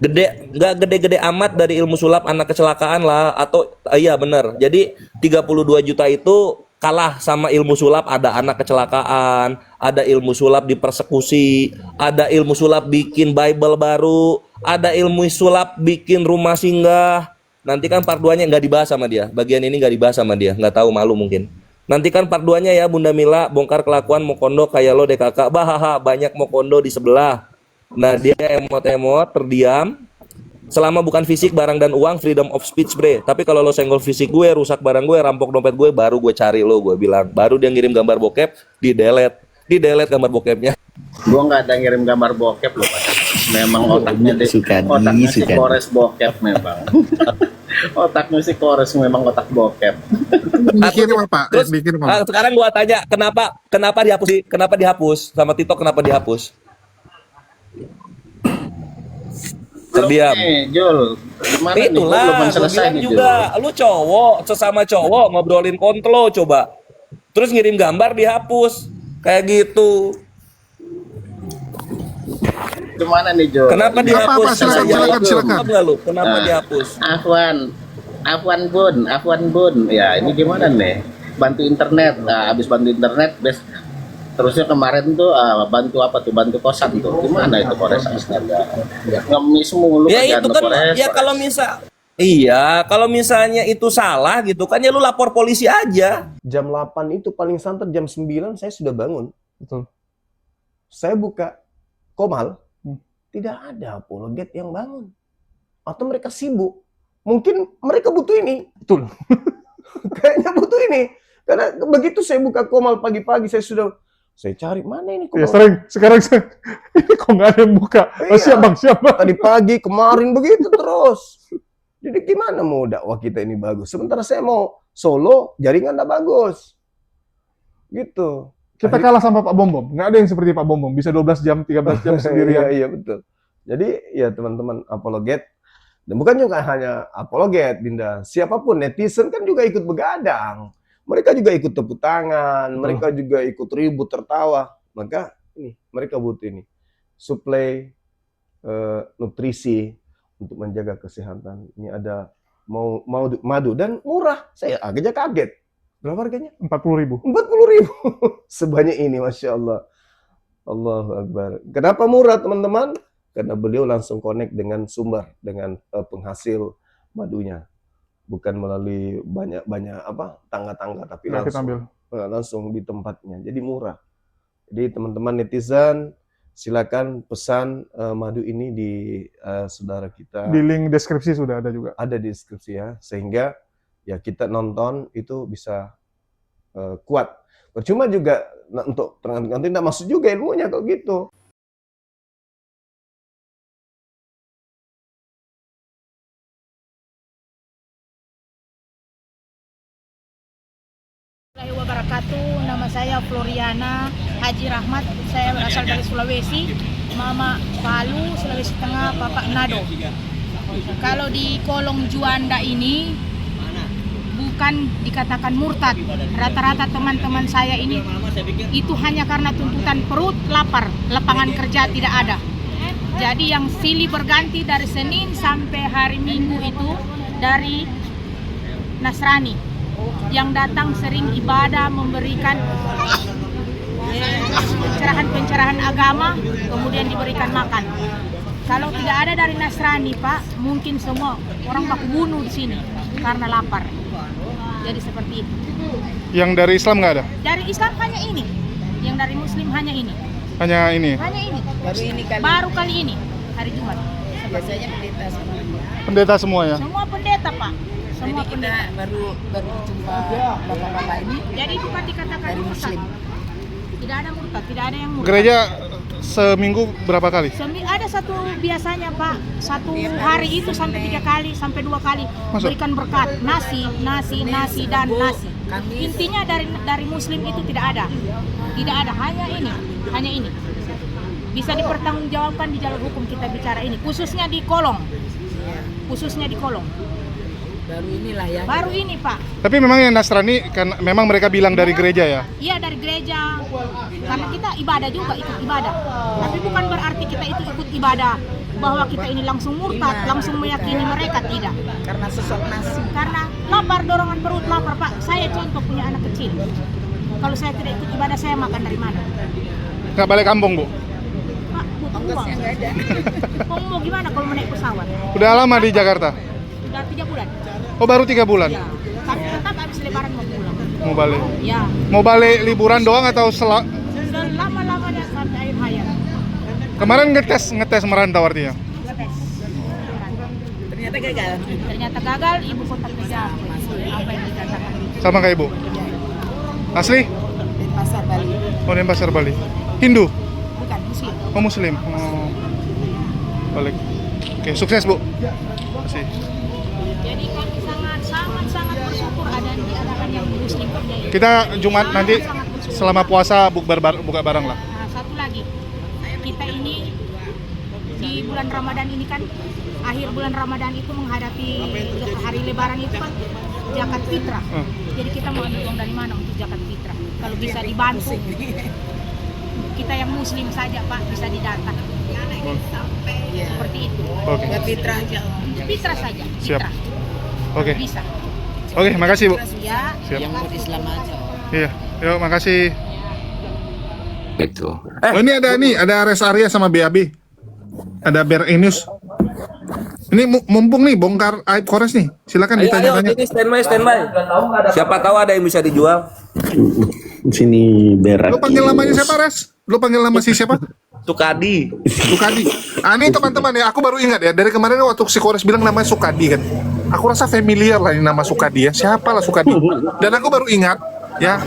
Gede, nggak gede-gede amat dari ilmu sulap anak kecelakaan lah, atau iya bener. Jadi 32 juta itu kalah sama ilmu sulap, ada anak kecelakaan, ada ilmu sulap dipersekusi, ada ilmu sulap bikin Bible baru, ada ilmu sulap bikin rumah singgah. Nanti kan part 2-nya nggak dibahas sama dia. Bagian ini nggak dibahas sama dia, nggak tahu, malu mungkin. Nanti kan part 2-nya ya Bunda Mila, bongkar kelakuan Mokondo kayak lo deh kakak. Bahaha, banyak Mokondo di sebelah. Nah dia emot-emot, terdiam. Selama bukan fisik, barang dan uang, freedom of speech bre. Tapi kalau lo senggol fisik gue, rusak barang gue, rampok dompet gue, baru gue cari lo, gue bilang. Baru dia ngirim gambar bokep, di delete gambar bokepnya. Gua nggak ada ngirim gambar bokep loh Pak. Memang otaknya otaknya si kores bokep memang. Otaknya si kores memang otak bokep. Dikirim apa? Terus Dikirim apa? sekarang gua tanya, kenapa dihapus sih? Kenapa dihapus? Sama TikTok kenapa dihapus? Terdiam. Nih, Jul. Gimana nih? Gua Itulah, belum gua selesai bilang nih, Jul. juga, lu cowok, sesama cowok ngobrolin kontrol coba. Terus ngirim gambar dihapus. Kayak gitu. Gimana nih, Jul? Kenapa dihapus? Apa, silakan, silakan. Jawab nggak lu? Kenapa Nah, dihapus? Afwan Bun. Ya, ini gimana nih? Bantu internet. Nah, habis bantu internet, terusnya kemarin tuh bantu apa tuh? Bantu kosan tuh. Gimana itu Polres Astaga? Ngemis mulu Ya kerjaan itu lo, kan, Polres, ya kalau Polres. misal, iya, kalau misalnya itu salah gitu kan, ya lu lapor polisi aja. Jam 8 itu paling santer, jam 9 saya sudah bangun. Betul. Saya buka Komal, tidak ada apologet yang bangun. Atau mereka sibuk. Mungkin mereka butuh ini. Betul. Kayaknya butuh ini. Karena begitu saya buka Komal pagi-pagi, saya cari mana ini Ya Komal. sering, sekarang ini kok nggak ada yang buka. Oh, Iya. siap bang, siap bang. Tadi pagi, kemarin begitu terus. Jadi gimana mau dakwah kita ini bagus? Sementara saya mau solo, jaringan nggak bagus. Gitu. Kita kalah sama Pak Bom Bom. Nggak ada yang seperti Pak Bom Bom. Bisa 12 jam, 13 jam sendirian. Iya, betul. Jadi ya teman-teman apologet, dan bukan juga hanya apologet, Dinda. Siapapun netizen kan juga ikut begadang. Mereka juga ikut tepuk tangan, mereka juga ikut ribut tertawa. Maka ini mereka butuh ini suplai nutrisi untuk menjaga kesehatan. Ini ada mau madu dan murah. Saya agaknya kaget. Berapa harganya? 40.000. 40.000. Sebanyak ini, Masya Allah. Allahu Akbar. Kenapa murah, teman-teman? Karena beliau langsung connect dengan sumber, dengan penghasil madunya. Bukan melalui banyak tangga-tangga, tapi Nggak kita ambil. langsung di tempatnya. Jadi murah. Jadi teman-teman netizen, silakan pesan madu ini di saudara kita. Di link deskripsi sudah ada juga. Ada di deskripsi ya, sehingga ya kita nonton itu bisa kuat. Percuma juga untuk nanti tidak masuk juga ilmunya kalau gitu. Warahmatullahi wabarakatuh. Nama saya Floriana Haji Rahmat. Saya berasal dari Sulawesi. Mama Palu, Sulawesi Tengah, Papa Nado. Kalau di kolong Juanda ini bukan dikatakan murtad. Rata-rata teman-teman saya ini itu hanya karena tuntutan perut lapar, lapangan kerja tidak ada. Jadi yang silih berganti dari Senin sampai hari Minggu itu dari Nasrani. Yang datang sering ibadah, memberikan pencerahan-pencerahan agama, kemudian diberikan makan. Kalau tidak ada dari Nasrani, Pak, mungkin semua orang baku bunuh di sini karena lapar. Jadi seperti itu. Yang dari Islam nggak ada? Dari Islam hanya ini, yang dari Muslim hanya ini, Hanya ini. hanya ini. Baru kali ini, hari Jumat. Biasanya pendeta semua. Pendeta semua ya? Semua pendeta, Pak. Semua Jadi pendeta. kita baru jumpa bapak-bapak ini Jadi bukan dikatakan dari murtad. Muslim. Tidak ada murtad, tidak ada yang murtad. Gereja seminggu berapa kali? Ada satu biasanya Pak, satu hari itu sampai 3 kali, sampai 2 kali Masa? berikan berkat, nasi dan nasi. Intinya dari Muslim itu tidak ada, hanya ini. Bisa dipertanggungjawabkan di jalur hukum kita bicara ini, khususnya di kolong. Baru inilah ya. Baru ini Pak. Tapi memang yang Nasrani kan memang mereka bilang dari gereja ya? Iya dari gereja, karena kita ibadah juga, ikut ibadah. Tapi bukan berarti kita itu ikut ibadah bahwa kita ini langsung murtad, langsung meyakini mereka, tidak. Karena sosok nasi. Karena lapar, dorongan perut lapar, Pak. Saya contoh punya anak kecil. Kalau saya tidak ikut ibadah, saya makan dari mana? Nggak balik kampung, Bu? Pak, butuh uang. Nggak ada. Mau gimana kalau mau naik pesawat? Udah lama di Jakarta? Sudah 3 bulan. Oh, baru 3 bulan? Ya. Tapi tetap habis lebaran mau pulang. Mau balik? Ya. Mau balik liburan doang atau Sudah lama-lamanya sampai akhir hayat. Kemarin ngetes merantau artinya? Ngetes. Ternyata gagal. Ternyata gagal, ibu kontak meja apa yang dikatakan. Sama kayak Ibu? Asli? Di pasar Bali. Oh, di Pasar Bali. Hindu? Bukan muslim. Oh, Muslim. Oh. Balik. Oke, sukses, Bu. Makasih. Jadi kami sangat bersyukur ada yang muslim kerja ini. Kita Jumat nanti Sangat bersyukur. selama puasa buka bareng lah. Nah, satu lagi, kita ini di bulan Ramadan ini kan, akhir bulan Ramadan itu menghadapi hari Lebaran itu kan zakat fitrah. Jadi kita mau ambil uang dari mana untuk zakat fitrah? Kalau bisa dibantu, kita yang muslim saja Pak bisa didata. Seperti itu. Oke. Ya fitrah aja. Fitrah saja. Siap. Fitrah. Oke. Bisa. Oke, makasih, Bu. Ya. Siap. Yang mau Islam aja. Iya. Yuk, makasih. Gitu. Oh, ini ada rest area sama BAB. Ada Bear News. Ini mumpung nih bongkar aib Kores nih. Silakan Ayo, ditanya-tanya. ini standby. Siapa tahu ada yang bisa dijual. Sini berak. Lu panggil namanya siapa, Res? Lu panggil nama si siapa? Sukadi. Sukadi. Ah, ini teman-teman ya, aku baru ingat ya, dari kemarin waktu si Kores bilang namanya Sukadi kan. Aku rasa familiar lah ini nama Sukadi ya. Siapa lah Sukadi? Dan aku baru ingat ya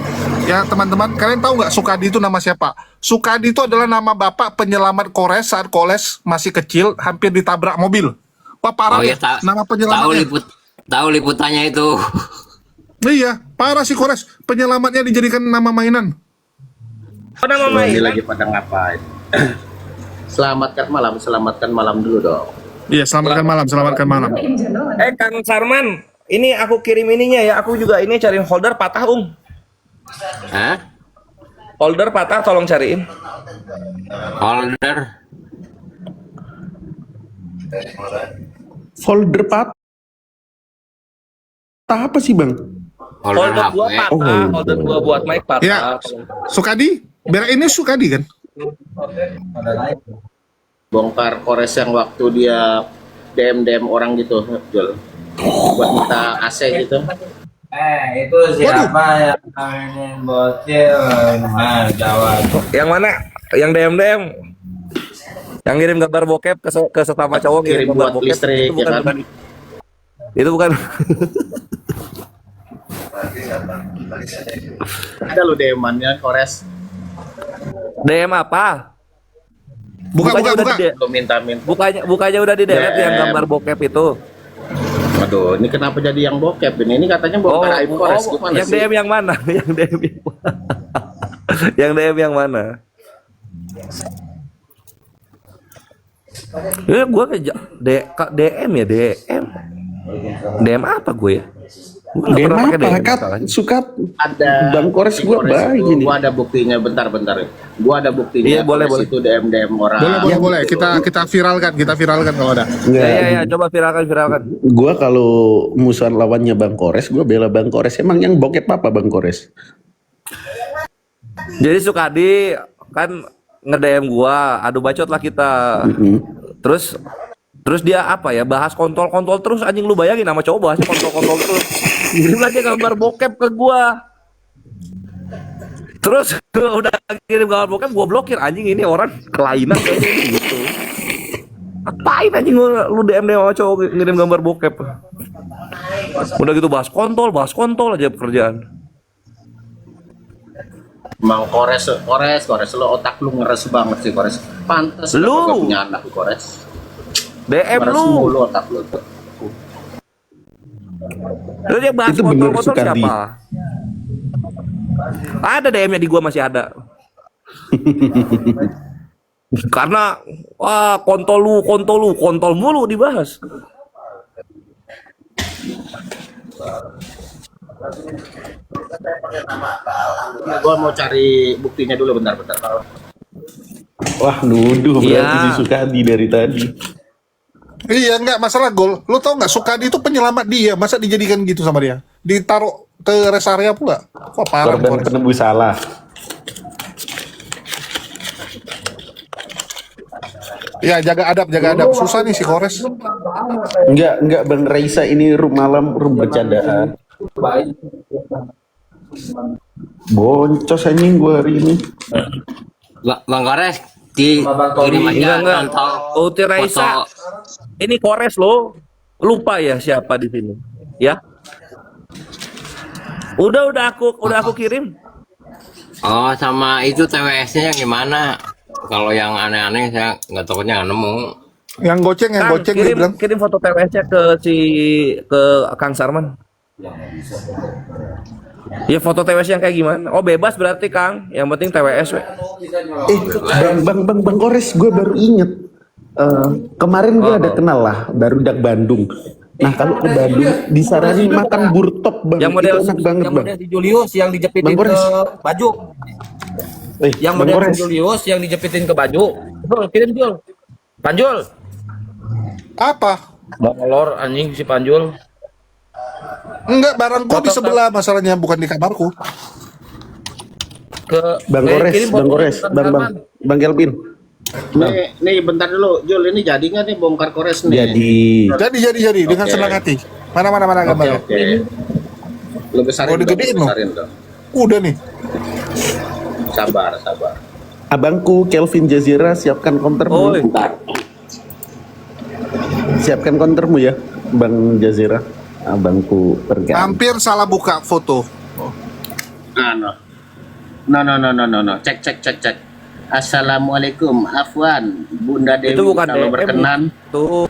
teman-teman, kalian tahu nggak Sukadi itu nama siapa? Sukadi itu adalah nama bapak penyelamat Kores saat Kores masih kecil, hampir ditabrak mobil. Wah parah ya, nama penyelamatnya. Tahu liputannya itu. Iya, parah si Kores. Penyelamatnya dijadikan nama mainan. Nama Ini mainan. lagi pada ngapain? Selamatkan malam dulu dong. Iya, selamatkan malam. Kang Sarman, ini aku kirim ininya ya. Aku juga ini cariin holder patah, Hah? Holder patah, tolong cariin. Holder. Folder patah apa sih bang? Holder gua HP. patah, holder gua buat mic patah. Ya, Sukadi, biar ini Sukadi kan? Bongkar Kores yang waktu dia DM orang gitu, Jul. Buat minta AC gitu. Itu siapa yang mainin bocil? Jawab. Yang mana? Yang DM? Yang ngirim gambar bokep ke sesama cowok, Kirim gambar buat listrik, itu bukan, ya kan? bukan. Itu bukan. Ada lo DM-annya Kores. DM apa? Buka. Lo minta. Bukannya udah di delete yang DM. gambar bokep itu. Waduh, ini kenapa jadi yang bokep ini? Ini katanya bongkar aib Kores. Gimana yang sih? DM yang mana? Yang DM yang mana? Yang DM yang mana? Gue ke DM ya DM. DM apa gue ya? Gua nggak DM pernah pakai apa? Kat, masalahnya. suka Ada Bang Kores si gua baik itu, ini. gua ada buktinya, bentar. Gua ada buktinya. Iya, boleh. Itu DM orang. Boleh. Kita viralkan kalau ada. Ya, coba viralkan. Gua kalau musuhan lawannya Bang Kores, gua bela Bang Kores. Emang yang bokep apa Bang Kores? Jadi Sukadi kan nge-DM gua, adu bacot lah kita. Terus dia apa ya, bahas kontol terus, anjing. Lu bayangin sama cowok bahasnya kontol terus. Kirim lagi gambar bokep ke gua. Terus udah kirim gambar bokep, gua blokir. Anjing, ini orang kelainan kayaknya ini gitu. Apain anjing lu DM sama cowok ngirim gambar bokep. Udah gitu bahas kontol aja pekerjaan. Emang Kores lo otak lu ngeres banget sih Kores. Pantes Lu. gak punya anak Kores. DM Ngeres lu. mulu otak lu. Terus dia bahas Itu bener, kontol Sukadi. siapa? Ada DM-nya di gua masih ada. Karena kontol mulu dibahas. Gua mau cari buktinya dulu bentar. Wah nuduh berarti Iya. si Sukadi dari tadi. Iya, nggak masalah gol. Lo tau nggak, Sukadi itu penyelamat dia. Masa dijadikan gitu sama dia? Ditaruh ke rest area pula. Wah, parah. Korban penembus salah. Ya, jaga adab. Susah nih si Kores. Enggak Bang Raisa, ini room malam, room bercandaan. Boncos anjing gua hari ini. Bang Kores, kirim aja Enggak. contoh Uti Raisa. foto. Ini Kores lo. Lupa ya siapa di sini? Ya. Udah aku kirim. Oh, sama itu TWS-nya yang gimana? Kalau yang aneh-aneh saya nggak takutnya nggak nemu. Yang goceng dia bilang. Kirim foto TWS-nya ke Kang Sarman. Ya foto TWS yang kayak gimana? Oh bebas berarti Kang. Yang penting TWS we. Bang Kores, gue baru inget. Kemarin gue ada kenal lah, barudak Bandung. Nah kalau ke Bandung disaranin makan burtop Bang. Yang model Itu enak banget Bang. di Julius yang dijepitin Bang Kores. ke baju. Yang Bang model Kores. Julius yang dijepitin ke baju. Jul, kirim Jul. Panjul. Apa? Molor anjing si Panjul. Enggak, barang gua di Foto- sebelah, masalahnya bukan di kamarku. Ke Bang Kores, kirim foto Bang Kores, ke Bang Sarman. Bang Kelvin. Nih bentar dulu, Jul, ini jadi nggak nih bongkar Kores nih? Jadi Jadi dengan Oke. senang hati. Mana gambarnya? Oke. Lu besarin Oh, dong, digedein dong. besarin dong. Udah nih. Sabar. Abangku Kelvin Jazira, siapkan countermu. Oi. Siapkan countermu ya, Bang Jazira. Abangku pergi. Hampir salah buka foto. No. Cek. Assalamualaikum, Afwan, Bunda Dewi. Itu bukan kalau DM. berkenan, Tuh.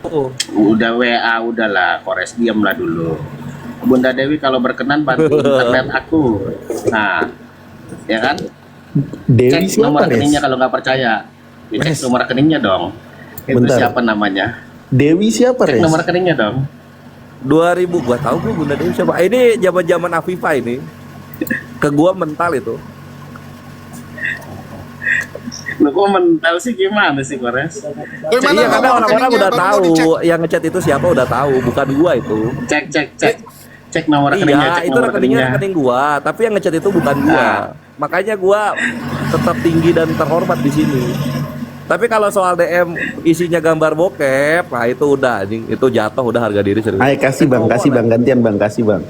udah WA, udahlah, Kores diamlah dulu. Bunda Dewi kalau berkenan bantu internet aku. Nah, ya kan? Dewi Cek nomor siapa rekeningnya Res? kalau nggak percaya. Cek Res. nomor rekeningnya dong. Itu Bentar. siapa namanya? Dewi siapa Cek Res? nomor rekeningnya dong. 2000 gua tahu gua Bunda Dewi siapa. Ini zaman-zaman Afifa ini. Ke gua mental itu. Lu kok mental sih gimana sih, Kores? Gimana Iya karena nomor orang-orang rekeningnya udah baru mau tahu dicek? yang ngechat itu siapa udah tahu, bukan gua itu. Cek nomor rekeningnya, Iya, cek itu nomor rekeningnya rekeningnya. rekening gua, tapi yang ngechat itu bukan gua. Makanya gua tetap tinggi dan terhormat di sini. Tapi kalau soal DM isinya gambar bokep, nah itu udah anjing, itu jatuh udah harga diri serius. Ayo kasih Bang, gantian Bang, kasih Bang.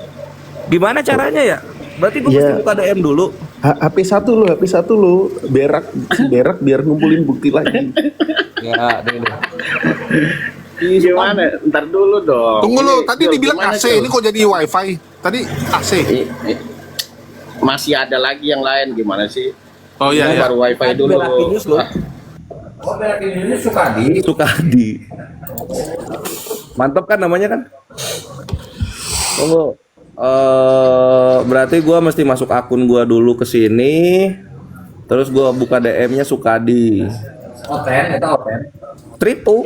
Gimana caranya ya? Berarti gua mesti Iya. buka DM dulu. HP satu lu, berak biar ngumpulin bukti lagi. Ya, deh. Gimana? Ntar dulu dong. Tunggu lu, Ini, tadi Jul, dibilang gimana, AC, Jul? ini kok jadi WiFi? Tadi AC. Masih ada lagi yang lain, gimana sih? Oh Ini baru wifi dulu. Belakinyus loh. Oh, berak ini Sukadi. Sukadi. Mantap kan namanya kan? Tunggu. Berarti gua mesti masuk akun gua dulu ke sini. Terus gua buka DM-nya Sukadi. Oten, itu Oten. Tripu.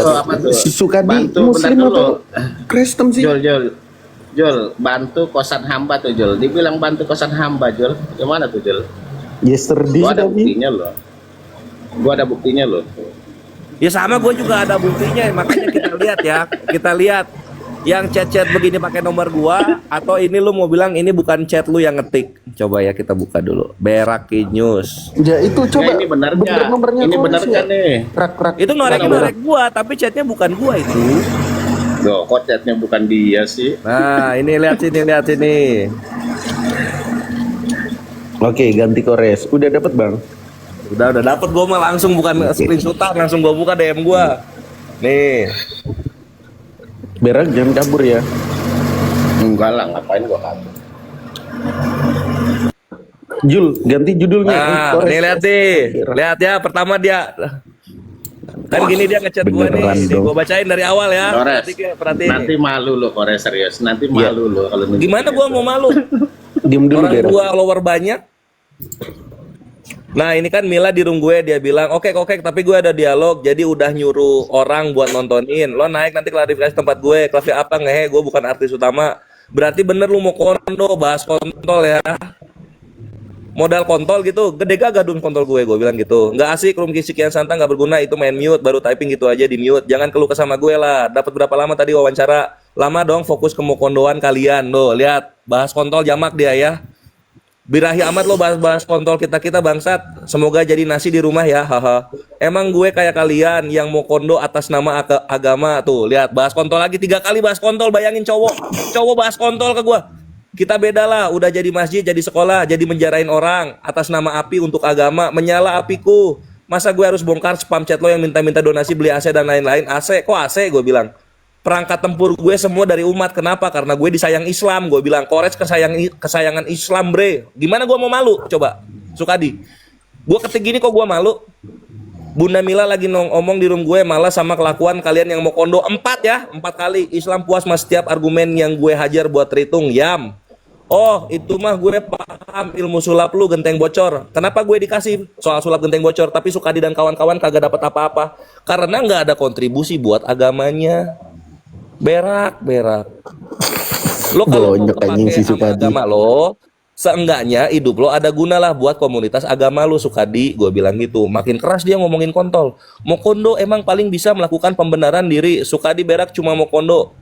Apa tuh? Si Sukadi Bantu, bentar Muslim dulu. atau Kristen sih? Jul, bantu kosan hamba tuh Jul. Dibilang bantu kosan hamba Jul. Gimana tuh Jul? Yesterday Gua ada tapi buktinya loh. Ya sama gua juga ada buktinya, makanya kita lihat yang chat-chat begini pakai nomor gua atau ini lu mau bilang ini bukan chat lu yang ngetik. Coba ya kita buka dulu. Berakinyus. Ya itu coba. Ini bener bener nggak? nomornya Ini Kores bener ya? nggak nih? Rak. Itu norek gua, tapi chatnya bukan gua itu. Loh, kok chatnya bukan dia sih? Nah, ini lihat sini. Oke, ganti Kores. Udah dapat Bang. Udah dapet gua mah langsung bukan screenshotan, langsung gua buka DM gua. Nih. Berak jangan kabur ya. Enggak lah, ngapain gua kabur? Jul, ganti judulnya. Nah, Kores. nih lihat nih. Lihat ya, pertama dia kan gini dia ngechat gua nih. Beneran Nih, dong. gua bacain dari awal ya. Kores, Perhatiin. nanti malu lo Kores, serius. Nanti malu lo kalau nunjukin Gimana gua itu. mau malu? Diem dulu Orang Berak. gua follower banyak. Nah ini kan Mila di room gue, dia bilang oke, tapi gue ada dialog, jadi udah nyuruh orang buat nontonin. Lo naik nanti klarifikasi tempat gue, klarifikasi apa ngehe, gue bukan artis utama. Berarti bener lu mau kondo, bahas kontol ya. modal kontol gitu, gede gak gadun kontol gue bilang gitu. Nggak asik, room kisi Kian Santang nggak berguna, itu main mute, baru typing gitu aja di mute. Jangan keluh kesah sama gue lah. Dapat berapa lama tadi wawancara? Lama dong, fokus ke mokondoan kalian. Loh, lihat, bahas kontol jamak dia ya. Birahi amat lo bahas-bahas kontol kita bangsat. Semoga jadi nasi di rumah ya, haha. Emang gue kayak kalian yang mau kondo atas nama agama tuh. Lihat, bahas kontol lagi 3 kali bahas kontol, bayangin cowok bahas kontol ke gue. Kita beda lah, udah jadi masjid, jadi sekolah, jadi menjarain orang atas nama api untuk agama, menyala apiku. Masa gue harus bongkar spam chat lo yang minta-minta donasi beli AC dan lain-lain? AC, kok AC gue bilang. Perangkat tempur gue semua dari umat, kenapa? Karena gue disayang Islam, gue bilang. Kores kesayangan Islam bre. Gimana gue mau malu? Coba, Sukadi. Gue ketik gini kok gue malu? Bunda Mila lagi ngomong di room gue malah sama kelakuan kalian yang mau kondo 4 kali. Islam puas mas setiap argumen yang gue hajar buat terhitung, yam. Oh, itu mah gue paham ilmu sulap lu genteng bocor. Kenapa gue dikasih soal sulap genteng bocor, tapi Sukadi dan kawan-kawan kagak dapat apa-apa? Karena nggak ada kontribusi buat agamanya. Berak. Lo kalau mau pakai agama lo, seenggaknya hidup lo ada guna lah buat komunitas agama lo, Sukadi. Gue bilang gitu. Makin keras dia ngomongin kontol. Mau kondo emang paling bisa melakukan pembenaran diri. Sukadi berak cuma mau kondo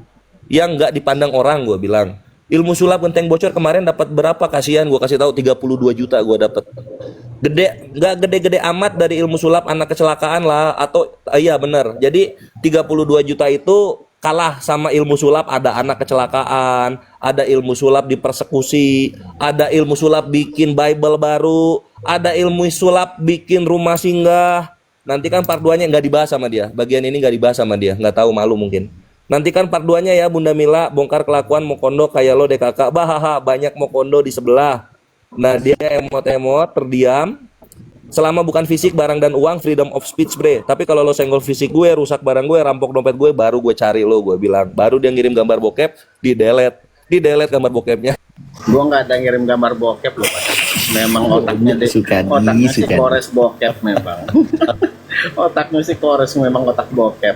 yang nggak dipandang orang, gue bilang. Ilmu sulap genteng bocor kemarin dapat berapa? Kasihan, gue kasih tahu 32 juta gue dapat. Nggak gede-gede amat dari ilmu sulap anak kecelakaan lah, atau iya bener. Jadi 32 juta itu kalah sama ilmu sulap ada anak kecelakaan, ada ilmu sulap dipersekusi, ada ilmu sulap bikin Bible baru, ada ilmu sulap bikin rumah singgah. Nanti kan part 2-nya nggak dibahas sama dia. Bagian ini nggak dibahas sama dia, nggak tahu, malu mungkin. Nantikan part 2-nya ya Bunda Mila, bongkar kelakuan Mokondo kayak lo deh kakak. Bahaha, banyak Mokondo di sebelah. Nah dia emot-emot, terdiam. Selama bukan fisik, barang dan uang, freedom of speech bre. Tapi kalau lo senggol fisik gue, rusak barang gue, rampok dompet gue, baru gue cari lo, gue bilang. Baru dia ngirim gambar bokep, di delete gambar bokepnya. Gue nggak ada ngirim gambar bokep loh, Pak. Memang otaknya si Kores bokep memang. Otaknya si Kores memang otak bokep.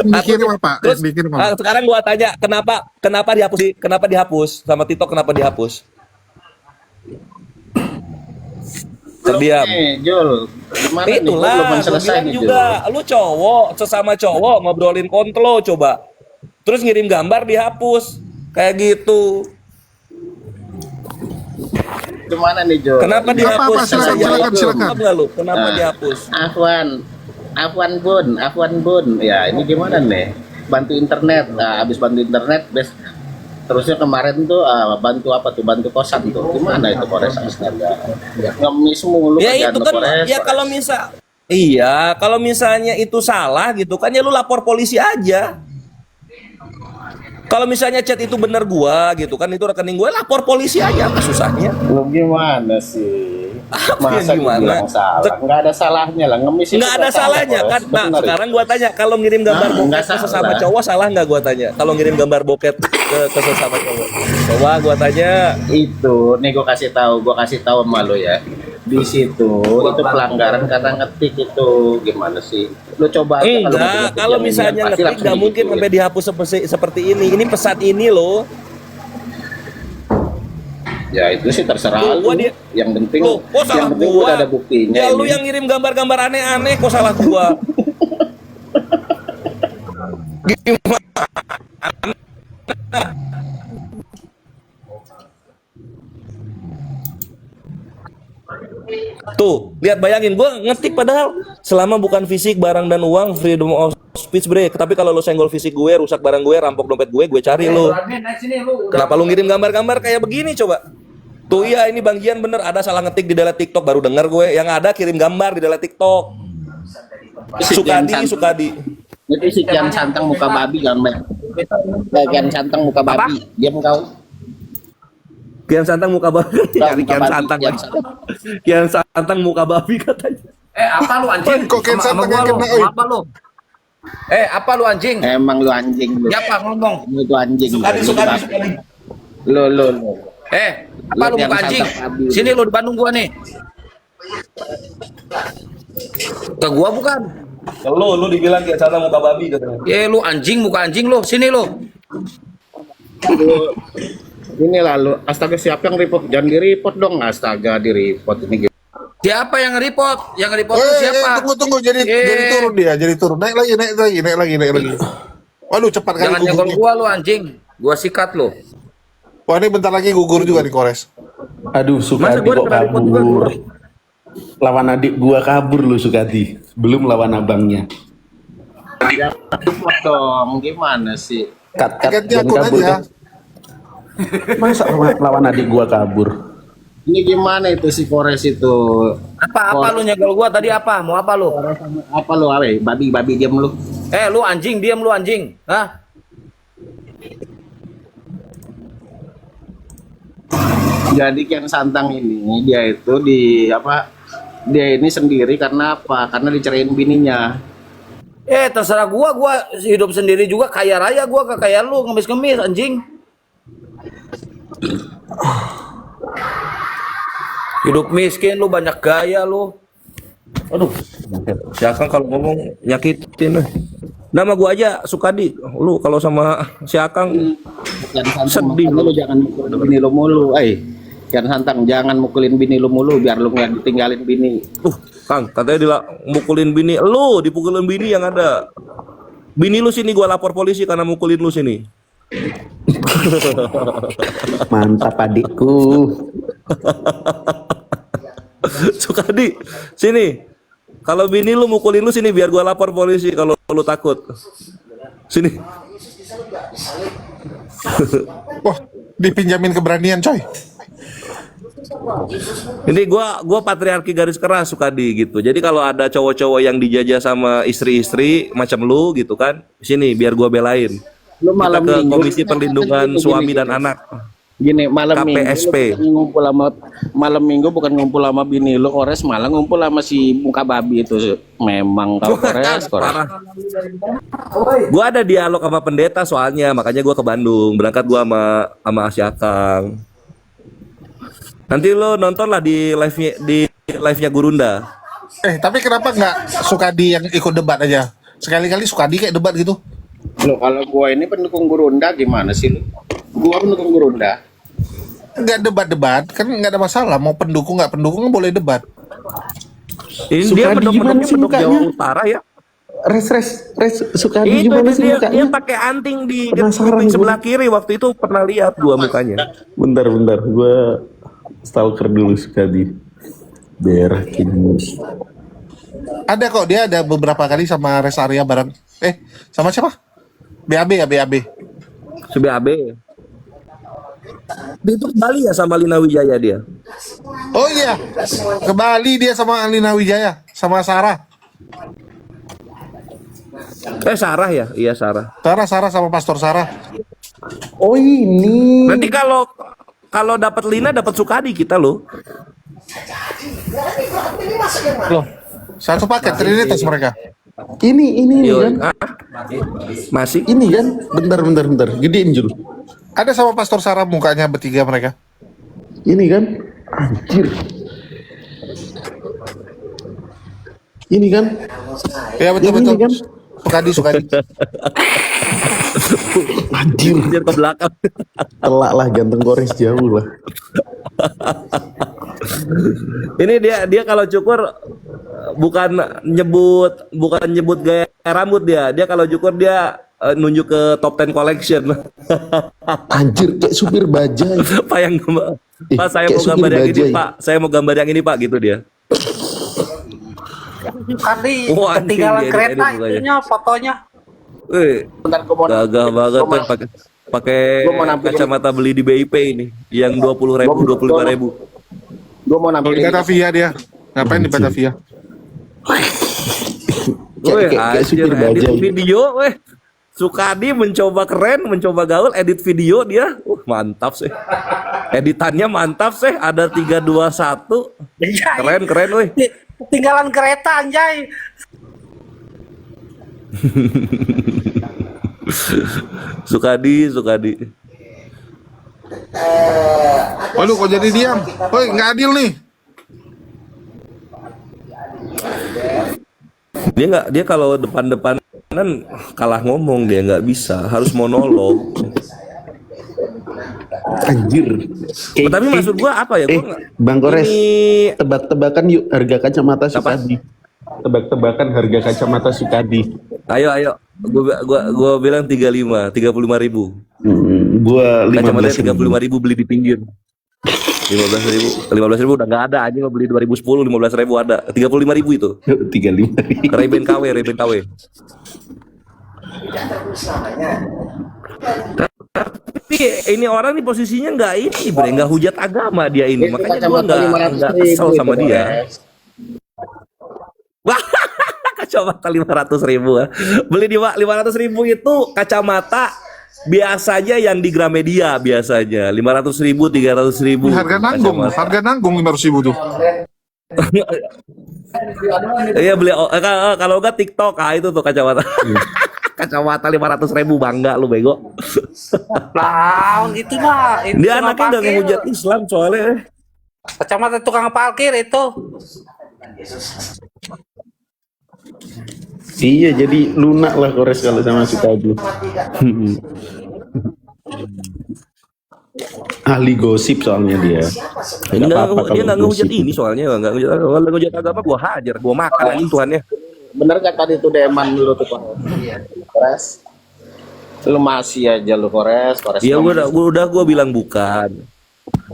Dikirim apa? Terus Dikirim apa? sekarang gua tanya, kenapa dihapus sih? Kenapa dihapus sama TikTok? Kenapa dihapus? Terdiam. Jul, gimana nih? Gua Itulah, belum gua selesai bilang nih, juga. Jul. Lu cowok, sesama cowok ngobrolin kontrol coba. Terus ngirim gambar dihapus. Kayak gitu. Gimana nih, Jul? Kenapa dihapus? Silakan. Kenapa dihapus? Afwan Bun. Ya, ini gimana nih? Bantu internet. Nah, habis bantu internet, terusnya kemarin tuh bantu apa tuh? Bantu kosan tuh. Gimana itu Kores astaga? Ngemis mulu Ya kerjaan itu lu, kan Kores. ya kalau misalnya itu salah gitu kan ya lu lapor polisi aja. Kalau misalnya chat itu bener gua gitu kan, itu rekening gue, lapor polisi aja, apa susahnya? Lu gimana sih? Masa gimana? dibilang salah? Nggak ada salahnya lah, ngemis itu Nggak ada salahnya kan. Nah sekarang gua tanya, kalau ngirim gambar bokep ke sesama cowok salah nggak, gua tanya? Kalau ngirim gambar bokep ke sesama cowok, coba gua tanya. Itu nih gua kasih tahu sama lo ya. Di situ itu pelanggaran karena ngetik itu, gimana sih? Lu coba aja Enggak, kalau misalnya ngetik nggak mungkin sampai dihapus seperti ini. Ini pesan ini loh. Ya itu sih terserah lu. Yang penting gua udah ada buktinya. Ya ini. lu yang ngirim gambar-gambar aneh-aneh, kok salah gua? Gimana? Tuh, lihat, bayangin, gue ngetik padahal selama bukan fisik, barang dan uang, freedom of speech bre. Tapi kalau lo senggol fisik gue, rusak barang gue, rampok dompet gue cari lo. Kenapa lu ngirim gambar-gambar kayak begini coba? Tuh iya, ini Bang Gian bener, ada salah ngetik di delete TikTok, baru denger gue. Yang ada kirim gambar di delete TikTok. Sukadi. Itu si Kian Santang muka babi kan, Mbak? Kian Santang muka babi. Diam kau. Kian Santang muka babi. Cari Kian Santang. Kian Santang muka babi katanya. Apa lu anjing? Kok Kian Santang yang kena? Apa lu? Apa lu anjing? Emang lu anjing lu. Siapa ngomong? Lu tuh anjing. Sukadi. Lu. Apa lu muka anjing? Sini lu di Bandung gua nih. Ke gua bukan? Lu dibilang Kian Santang muka babi katanya. Lu anjing, muka anjing lu. Sini lu. Lu Ini lalu, astaga siapa yang report? Jangan di-report dong, astaga di-report ini. Siapa yang report? Yang report itu siapa? Tunggu, jadi turun dia, jadi turun. Naik lagi. Waduh, cepat kali Jangan nyegol gugurnya. gua lu anjing. Gua sikat lu. Wah, ini bentar lagi gugur juga nih Kores. Aduh, Masa Sukadi gua kok kena report juga, kabur. Lawan adik gua kabur lu Sukadi. Belum lawan abangnya. Ya, report dong, gimana sih? Kat, Ganti jangan akun kabur, aja. Kat. Masa lawan adik gua kabur? Ini gimana itu si Kores itu? Apa lu nyegol gua tadi apa? Mau apa lu? Apa lu, awe? Babi diam lu. Lu anjing, diam lu anjing. Hah? Jadi Kian Santang ini dia itu dia ini sendiri karena apa? Karena dicerain bininya. Terserah gua hidup sendiri juga, kaya raya gua, gak kayak lu ngemis-ngemis anjing. Hidup miskin lu, banyak gaya lu. Aduh, si Akang kalau ngomong nyakitin. Nama gua aja Sukadi. Lu kalau sama si Akang Kian Santang, sedih. makanya lu jangan mukulin bini lu mulu. Kian Santang, jangan mukulin bini lu mulu biar lu nggak ditinggalin bini. Kang, katanya mukulin bini. Lu dipukulin bini yang ada. Bini lu sini gua lapor polisi karena mukulin lu sini. Mantap adikku. Sukadi, sini. Kalau bini lu mukulin lu sini biar gua lapor polisi kalau lu takut. Sini. Wah, dipinjamin keberanian coy. Ini gua patriarki garis keras Sukadi gitu. Jadi kalau ada cowok-cowok yang dijajah sama istri-istri macam lu gitu kan, sini biar gua belain. Lu Kita malam ke minggu Komisi Perlindungan Suami dan Anak. Gini, malam KPSP. minggu ngumpul sama malam minggu bukan ngumpul sama bini lu, Kores, malah ngumpul sama si muka babi itu. Memang kau Kores. Parah. Gua ada dialog sama pendeta soalnya, makanya gua ke Bandung. Berangkat gua sama si Akang. Nanti lo nonton lah di live-nya Gurunda. Tapi kenapa nggak Sukadi yang ikut debat aja? Sekali-kali Sukadi kayak debat gitu. Loh, kalau gua ini pendukung Gurunda gimana sih lu? Gua pendukung Gurunda. Nggak debat-debat, kan nggak ada masalah. Mau pendukung nggak pendukung boleh debat. Ini Sukadi dia gimana pendukungnya sih pendukung Jawa mukanya? Utara ya. Res Sukadi Itu gimana sih dia mukanya? pakai anting di Penasaran kuping gua. sebelah kiri waktu itu pernah lihat gua mukanya. Bentar, gua stalker dulu Sukadi. Berakin. Ada kok, dia ada beberapa kali sama Res Area bareng. Sama siapa? BAB ya, BAB. CBAB. Dia itu ke Bali ya sama Lina Wijaya dia. Oh iya, ke Bali dia sama Alina Wijaya, sama Sarah. Sarah ya? Iya Sarah. Sarah sama Pastor Sarah. Oh ini. Nanti kalau dapat Lina dapat Sukadi kita loh. Loh, satu paket Trinitas mereka. Ini Yo, kan. masih? Ini kan. Bentar. Gedein Jul. Ada sama Pastor Sarah mukanya bertiga mereka. Ini kan. Anjir. Ini kan. Ya betul. Ini kan. Sukadi. Anjir. Dia ke belakang. Telak lah ganteng Kores jauh lah. Ini dia kalau cukur bukan nyebut gaya rambut dia. Dia kalau cukur dia nunjuk ke top 10 collection. Anjir kayak supir bajai. Pak yang gambar. Pak saya kayak mau gambar supir yang ini bajai. Pak. Saya mau gambar yang ini Pak gitu dia. Tadi Wah, anjing, ketinggalan dia kereta edit mukanya. itunya fotonya. Bentar gua mau Gagah banget tuh pakai Gua mau nampilin. kacamata beli di BIP ini yang 20.000 25.000. Gua mau Di nampilin Batavia dia. Ngapain di Batavia? Kayak supir edit bajai. video, Sukadi mencoba keren, mencoba gaul, edit video dia, mantap sih. Editannya mantap sih, ada 3, 2, 1. Keren, weh. Ketinggalan kereta anjay. Sukadi. Waduh, kok jadi diam? Woi, nggak adil nih. Dia kalau depan-depanan kalah ngomong, dia nggak bisa, harus monolog. Anjir. Tapi maksud gua apa ya? Gua Bang Kores, ini tebak-tebakan yuk harga kacamata Sukadi. Tebak-tebakan harga kacamata Sukadi. ayo. Gua bilang 35.000. Gua Kacamata 15.000. 35.000 beli di pinggir. 15.000 udah nggak ada, anjing. Gua beli 2010 15.000 ada. 35.000 itu. 35.000. Ray-Ban KW. Tapi ini orang nih posisinya nggak hujat agama dia ini, Itu makanya gua kacamata nggak 500.000 kesel itu, sama dia. Kores. Wah, kacamata 500.000 ya. Beli di 500.000 itu kacamata biasanya yang di Gramedia biasanya 500.000 300.000 Harga nanggung 500.000 tuh. Iya beli kalau enggak TikTok itu tuh kacamata. Kacamata 500.000 bangga lu bego. Nah, itu mah. Itu Dia tukang anaknya nggak parkir. ngehujat Islam soalnya. Kacamata tukang parkir itu. Iya, jadi lunak lah Kores kalau sama Sukadi. Ahli gosip soalnya dia. Dia nggak ngehujat ini soalnya nggak ngehujat agama, gua hajar, gua makan anjing Tuhannya. Bener gak tadi tuh deman lu tuh Kores? Lu masih aja lu Kores. Iya gua bilang bukan.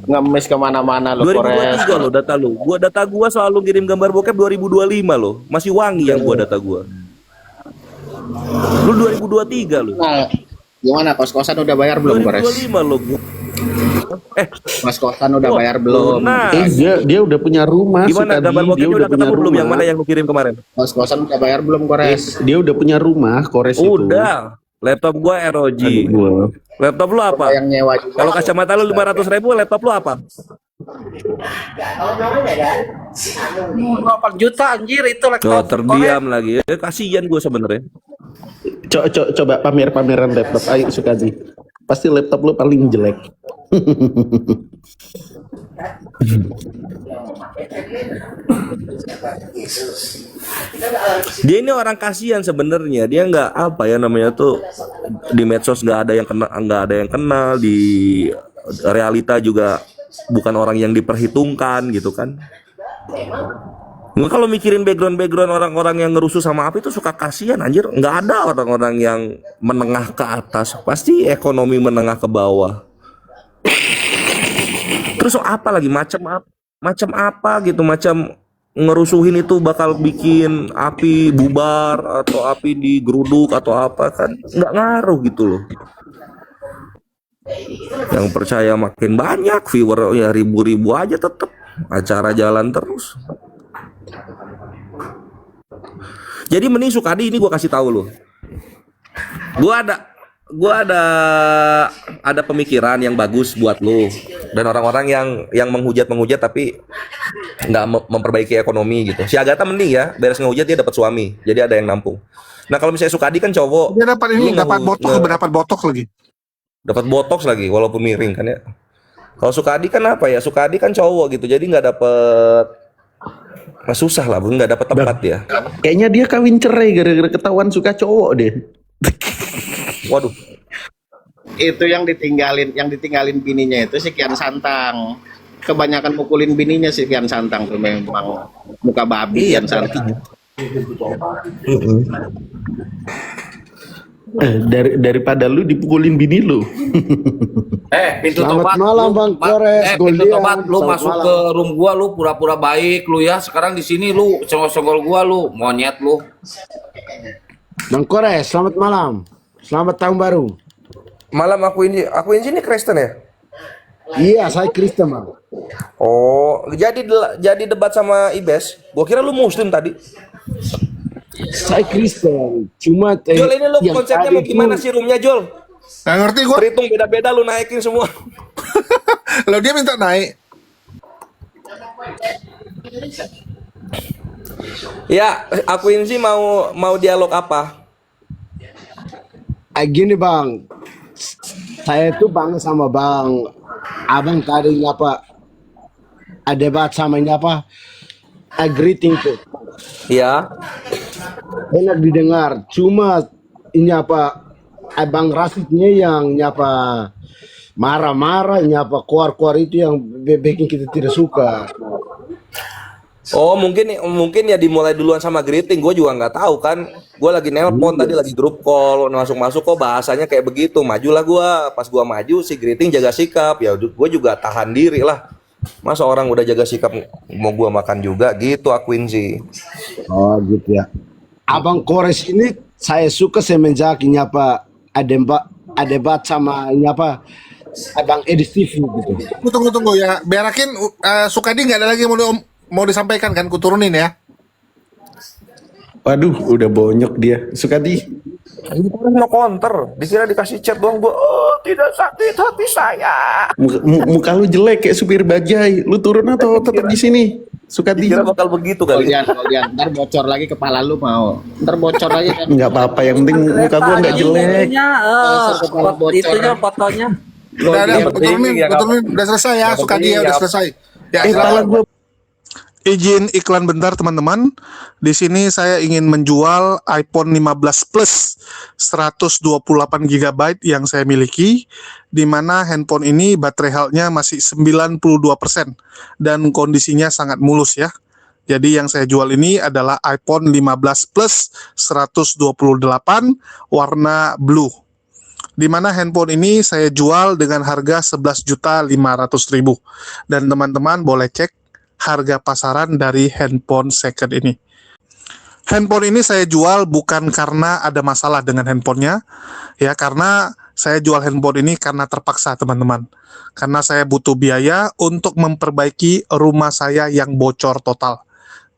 Ngemis kemana-mana lu Kores. 2023 lo data lu. Data gua selalu ngirim gambar bokep 2025 lo. Masih wangi yang gua data gua. Lu 2023 lo. Nah, gimana kos-kosan udah bayar belum Kores? 2025 lo. Kos-kosan udah bayar belum? Nah, Dia udah punya rumah. gimana Sukadi. gambar Dia bokepnya udah udah punya ketemu belum rumah. yang mana yang lu kirim kemarin? Kos-kosan udah bayar belum Kores? Dia udah punya rumah Kores itu. Udah. Laptop gua ROG. Aduh, gua. Laptop lu apa? Yang nyewa juga. Kalau kacamata lu 500.000, laptop lu apa? 8 juta anjir itu Oh, laptop. terdiam lagi. Kasihan gua sebenarnya. Coba pameran laptop. Ayo Sukadi. Pasti laptop lu paling jelek. Dia ini orang kasihan sebenarnya. Dia nggak apa ya namanya tuh di medsos nggak ada yang kenal, di realita juga bukan orang yang diperhitungkan gitu kan. Nggak, kalau mikirin background orang-orang yang ngerusuh sama api itu suka kasihan anjir. Nggak ada orang-orang yang menengah ke atas, pasti ekonomi menengah ke bawah. Terus apa lagi macam apa gitu, macam ngerusuhin itu bakal bikin api bubar atau api digeruduk atau apa, kan nggak ngaruh gitu loh. Yang percaya makin banyak, viewer ya ribu-ribu aja, tetap acara jalan terus. Jadi mending Sukadi ini gue kasih tahu lo, gue ada pemikiran yang bagus buat lo dan orang-orang yang menghujat tapi nggak memperbaiki ekonomi gitu. Si Agatha mending ya, beres ngehujat dia dapat suami, jadi ada yang nampung. Nah kalau misalnya Sukadi kan cowok, Dia dapat ini, lu dapat nge- botok lagi. dapat botox lagi walaupun miring kan ya. Kalau Sukadi kan apa ya, Sukadi kan cowok gitu, jadi nggak dapet, susah lah, nggak dapet tempat ya. Kayaknya dia kawin cerai gara-gara ketahuan suka cowok deh. Waduh. Itu yang ditinggalin bininya itu si Kian Santang. Kebanyakan mukulin bininya si Kian Santang tuh, memang muka babi Kian Santang. Daripada lu dipukulin bini lu. Pintu Selamat tobat. malam, Bang Kores, Pintu Goldian. tobat lu Selamat masuk malam. ke room gua, lu pura-pura baik lu ya. Sekarang di sini lu senggol-senggol gua, lu monyet lu. Bang Kores, selamat malam. Selamat tahun baru. Malam aku ini Kristen ya. Iya, saya Kristen, Bang. Oh, jadi debat sama Ibes. Gua kira lu Muslim tadi. Saya Kristen. Cuma Jol, ini lu yang konsepnya tadi mau gimana tuh- sih roomnya Jol? Nggak ngerti gua. Perhitung beda-beda lu naikin semua. Lalu dia minta naik. Ya, akuin sih mau dialog apa? Gini Bang, saya tuh bangga sama Bang. Abang tadi nyapa, debat sama nyapa, greeting tuh. Ya. Enak didengar. Cuma ini apa, Abang Rasidnya yang nyapa marah-marah nyapa keluar-keluar itu yang bikin kita tidak suka. Oh mungkin ya dimulai duluan sama greeting. Gue juga nggak tahu kan. Gue lagi nelpon tadi, lagi grup call, masuk kok bahasanya kayak begitu. Majulah gue. Pas gue maju si greeting jaga sikap. Ya gue juga tahan diri lah. Masa orang udah jaga sikap mau gue makan juga gitu, Aquinzi. Oh gitu ya. Abang Kores ini saya suka semenjak nyapa adebat sama nyapa Abang Edi TV gitu. Tunggu ya. Berakin Sukadi nggak ada lagi yang mau disampaikan kan? Kuturunin ya. Waduh, udah bonyok dia. Sukadi. Ini kan mau counter, dikira dikasih chat doang. Gue tidak sakit hati saya. Muka lu jelek kayak supir bajai. Lu turun atau tetap di sini? Sukadi. Dikira bakal begitu kali. Kalian, ntar bocor lagi kepala lu mau. Ntar bocor lagi kan. Nggak apa-apa, yang penting muka gua nggak jelek. Itunya fotonya. Udah, Yang betul, udah selesai ya, Sukadi ya, udah selesai. Ya, Pala gua izin iklan bentar teman-teman. Di sini saya ingin menjual iPhone 15 Plus 128 GB yang saya miliki, di mana handphone ini baterai health-nya masih 92% dan kondisinya sangat mulus ya. Jadi yang saya jual ini adalah iPhone 15 Plus 128 warna blue. Di mana handphone ini saya jual dengan harga 11.500.000. Dan teman-teman boleh cek harga pasaran dari handphone second ini. Handphone ini saya jual bukan karena ada masalah dengan handphonenya, ya, karena saya jual handphone ini karena terpaksa teman-teman. Karena saya butuh biaya untuk memperbaiki rumah saya yang bocor total.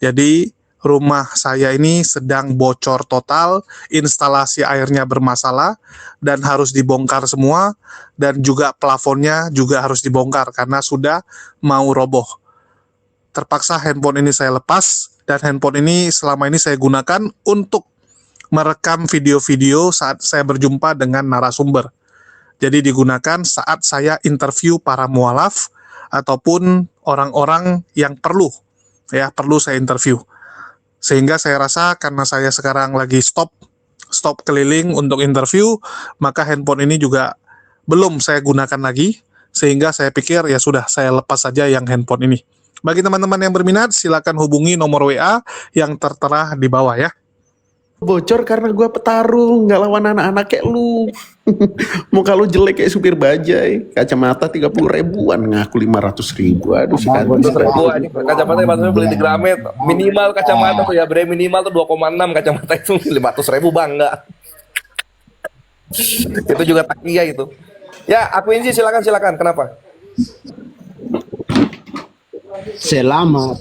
Jadi rumah saya ini sedang bocor total, instalasi airnya bermasalah dan harus dibongkar semua, dan juga plafonnya juga harus dibongkar karena sudah mau roboh. Terpaksa handphone ini saya lepas, dan handphone ini selama ini saya gunakan untuk merekam video-video saat saya berjumpa dengan narasumber. Jadi digunakan saat saya interview para mualaf ataupun orang-orang yang perlu saya interview. Sehingga saya rasa karena saya sekarang lagi stop keliling untuk interview, maka handphone ini juga belum saya gunakan lagi, sehingga saya pikir ya sudah, saya lepas saja yang handphone ini. Bagi teman-teman yang berminat, silakan hubungi nomor WA yang tertera di bawah ya. bocor karena gua petarung, nggak lawan anak-anak kayak lu. Muka lu jelek kayak supir bajai. Kacamata 30.000-an, ngaku 500.000. Aduh, sekali. Ini kacamata yang beli di Gramet. Minimal kacamata tuh ya, bre, minimal tuh 2,6 kacamata itu 500.000 Bang, enggak. Itu juga takia itu. Ya, Aquinzi silakan. Kenapa? Selama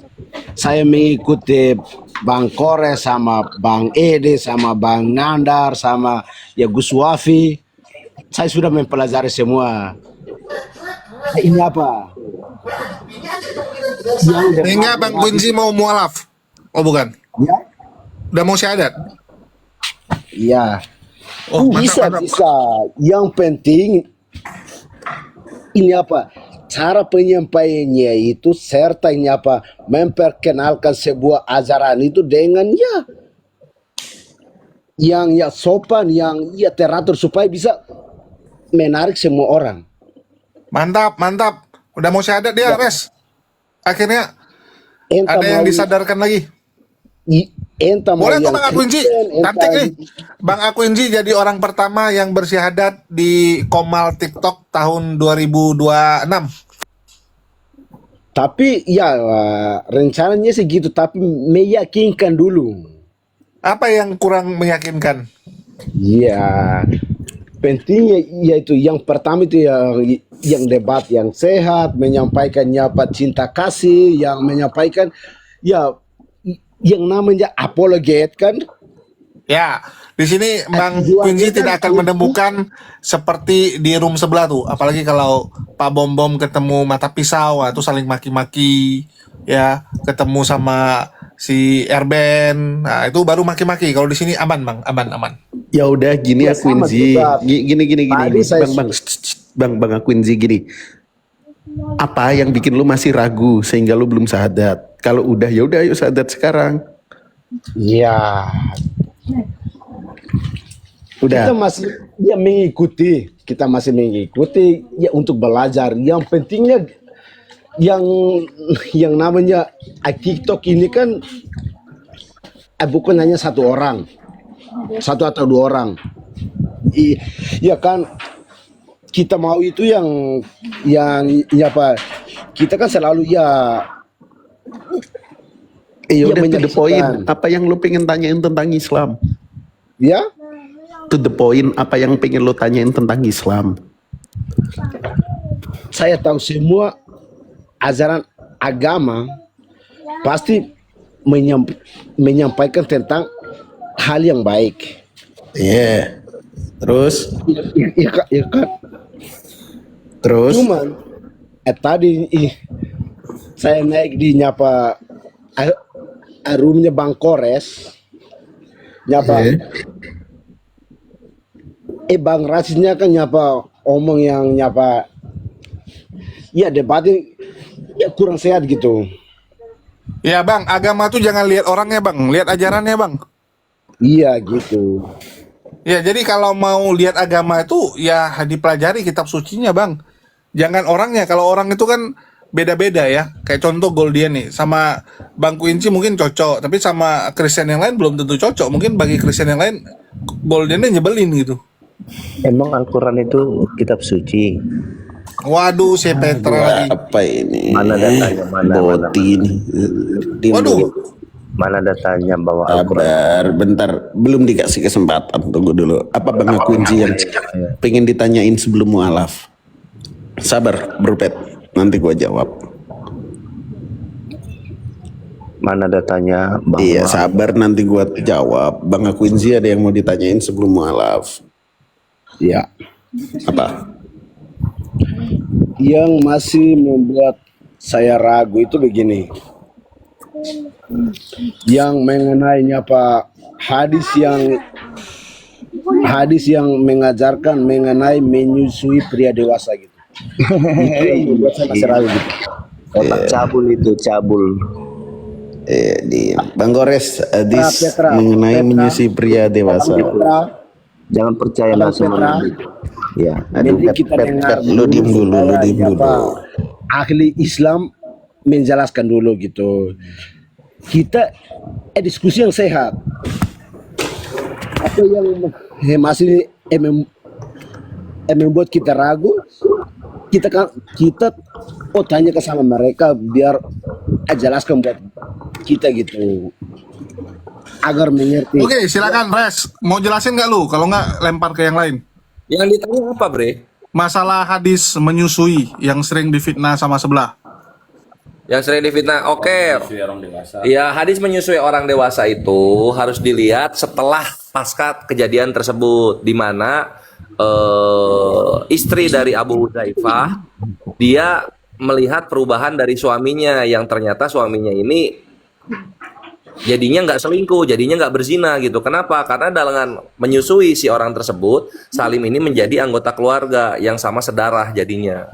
saya mengikuti Bang Kores sama Bang Ede sama Bang Nandar sama ya Gus Wafi, saya sudah mempelajari semua. Ini apa? Sehingga Bang Quincy mau mualaf. Oh bukan? Ya? Udah mau syahadat? Iya. Oh, mantap. Bisa. Yang penting ini apa? Cara penyampaiannya itu serta ini apa? Memperkenalkan sebuah ajaran itu dengan yang sopan, yang teratur supaya bisa menarik semua orang. Mantap. Udah mau syahadat dia, Res. Akhirnya ada yang disadarkan lagi. Boleh tuh Bang Aquinzi, cantik nih. Bang Aquinzi jadi orang pertama yang bersyahadat di Komal TikTok tahun 2026. Tapi ya rencananya segitu, tapi meyakinkan dulu. Apa yang kurang meyakinkan? Ya, pentingnya yaitu yang pertama itu yang debat yang sehat, menyampaikannya apa cinta kasih, yang menyampaikan yang namanya apologet kan. Ya, di sini Bang Quincy tidak akan menemukan seperti di room sebelah tuh. Apalagi kalau Pak Bom ketemu Mata Pisau, itu saling maki-maki, ya, ketemu sama si Erben, nah itu baru maki-maki. Kalau di sini aman Bang, aman. Ya udah gini ya Quincy, gini. Bang Aquinzi gini. Apa yang bikin lu masih ragu sehingga lu belum syahadat? Kalau udah ya udah ayo syahadat sekarang. Ya. Kita Udah. masih ya mengikuti, kita masih mengikuti ya untuk belajar. Yang pentingnya yang namanya TikTok ini kan bukan hanya satu orang, satu atau dua orang. Iya kan, kita mau itu yang ya apa? Kita kan selalu ya Udah to the menyaksikan. point. Apa yang lu pengen tanyain tentang Islam? Ya, To the point. Apa yang pengen lu tanyain tentang Islam? saya tahu semua ajaran agama pasti menyampaikan tentang hal yang baik. Iya. Terus? Iya kan? Terus? Cuman tadi saya naik di nyapa roomnya Bang Kores, nyapa Bang Rasisnya kan nyapa omong yang nyapa ya debatnya ya kurang sehat gitu. Ya bang, agama tuh jangan lihat orangnya bang, lihat ajarannya bang. Iya gitu. Ya jadi kalau mau lihat agama itu ya dipelajari kitab sucinya bang. Jangan orangnya. Kalau orang itu kan beda-beda ya. Kayak contoh Goldian nih, sama Bang Quincy mungkin cocok, tapi sama Kristen yang lain belum tentu cocok. Mungkin bagi Kristen yang lain Goldiannya nyebelin gitu. Emang Al-Quran itu kitab suci? Waduh, si Petra lagi. Apa ini? Mana datanya? Boti ini. Waduh. Mana datanya bahwa Al-Quran? Sabar, bentar. Belum dikasih kesempatan. Tunggu dulu. Apa Bang Kunci yang pengen ditanyain sebelum mualaf? Sabar, Bro Pet. Nanti gua jawab. Mana datanya bahwa Iya, sabar nanti gua jawab. Bang Kunci ada yang mau ditanyain sebelum mualaf? Ya. Apa? Yang masih membuat saya ragu itu begini. Yang mengenainya Pak hadis yang mengajarkan mengenai menyusui pria dewasa gitu. Itu yang membuat saya masih ragu gitu. otak cabul itu cabul. Di Bang Gores, hadis Petra, mengenai menyusui pria dewasa. Jangan percaya langsung. Ya, Nanti kita dengar lu diem dulu, lu diem dulu. ahli Islam menjelaskan dulu gitu. Kita diskusi yang sehat. Apa yang masih membuat kita ragu? Kita tanya ke sama mereka biar jelaskan buat kita gitu agar mengerti. Oke, silakan Res. Mau jelasin nggak lu? Kalau nggak lempar ke yang lain. Yang ditanya apa, Bre? Masalah hadis menyusui yang sering difitnah sama sebelah. Yang sering difitnah. Oke. Ya, hadis menyusui orang dewasa itu harus dilihat setelah pasca kejadian tersebut, di mana istri dari Abu Hudzaifah dia melihat perubahan dari suaminya yang ternyata suaminya ini jadinya nggak selingkuh, jadinya nggak berzina gitu. Kenapa? Karena dengan menyusui si orang tersebut, Salim ini menjadi anggota keluarga yang sama sedarah jadinya.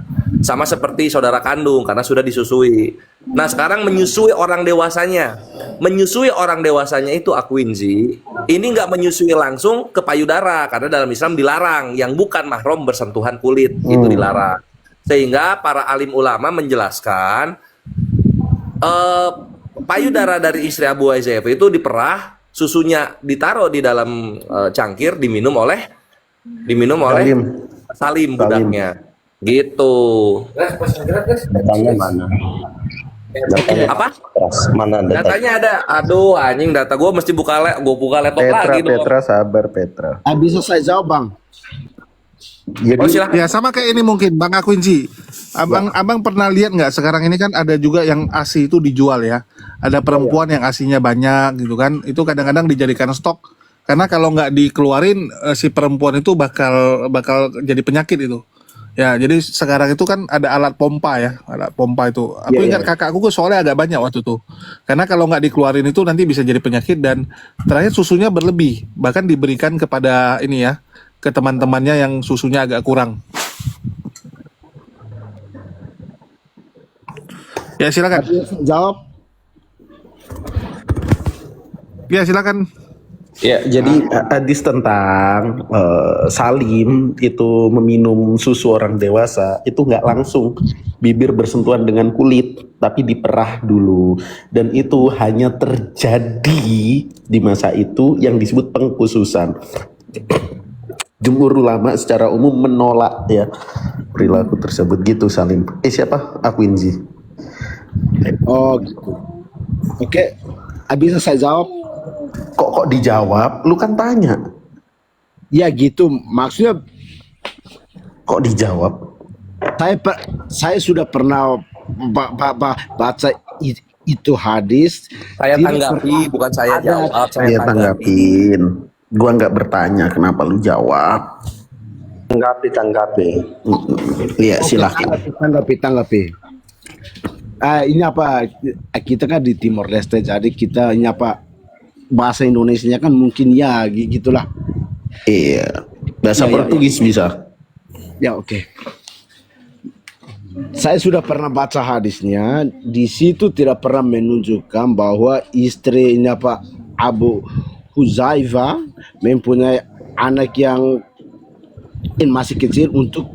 Sama seperti saudara kandung karena sudah disusui. Nah sekarang menyusui orang dewasanya. Menyusui orang dewasanya itu Akwinzi, ini nggak menyusui langsung ke payudara. Karena dalam Islam dilarang, yang bukan mahram bersentuhan kulit, itu dilarang. Sehingga para alim ulama menjelaskan, payudara dari istri Abu Hudzaifah itu diperah, susunya ditaruh di dalam cangkir, diminum oleh Salim budaknya. Gitu. Datanya mana? Apa? Mana data? Datanya ada. Aduh, anjing data gue mesti buka laptop lagi dong. Petra, sabar Petra. Bisa saya jawab Bang? Jadi, Oh, silahkan. Ya sama kayak ini mungkin Bang Akwinzi. Abang pernah lihat nggak sekarang ini kan ada juga yang ASI itu dijual ya. Ada perempuan yang ASInya banyak gitu kan. Itu kadang-kadang dijadikan stok. Karena kalau nggak dikeluarin si perempuan itu bakal jadi penyakit itu. Ya, jadi sekarang itu kan ada alat pompa ya, alat pompa itu. Aku ingat kakakku soalnya agak banyak waktu itu. Karena kalau nggak dikeluarin itu nanti bisa jadi penyakit dan terakhir susunya berlebih. Bahkan diberikan kepada ini ya, ke teman-temannya yang susunya agak kurang. Ya silakan. Jawab. Ya silakan. Ya, jadi hadis tentang Salim itu meminum susu orang dewasa itu nggak langsung bibir bersentuhan dengan kulit, tapi diperah dulu. Dan itu hanya terjadi di masa itu yang disebut pengkhususan. Jumhur ulama secara umum menolak ya perilaku tersebut gitu Salim. Siapa? Aku Inzi. Oh gitu. Oke, bisa saya jawab? Kok dijawab? Lu kan tanya. Ya gitu, maksudnya kok dijawab? Saya sudah pernah baca itu hadis. Saya tanggapi, bukan saya jawab. Saya tanggapin. Gua nggak bertanya, kenapa lu jawab? Tanggapi. Iya, silahkan. Tanggapi. Ini apa? Kita kan di Timor Leste, jadi kita ini apa? Bahasa Indonesianya kan mungkin ya gitulah. Iya. Bahasa Portugis bisa. Ya oke. Saya sudah pernah baca hadisnya. Di situ tidak pernah menunjukkan bahwa istrinya Pak Abu Huzaifa mempunyai anak yang masih kecil untuk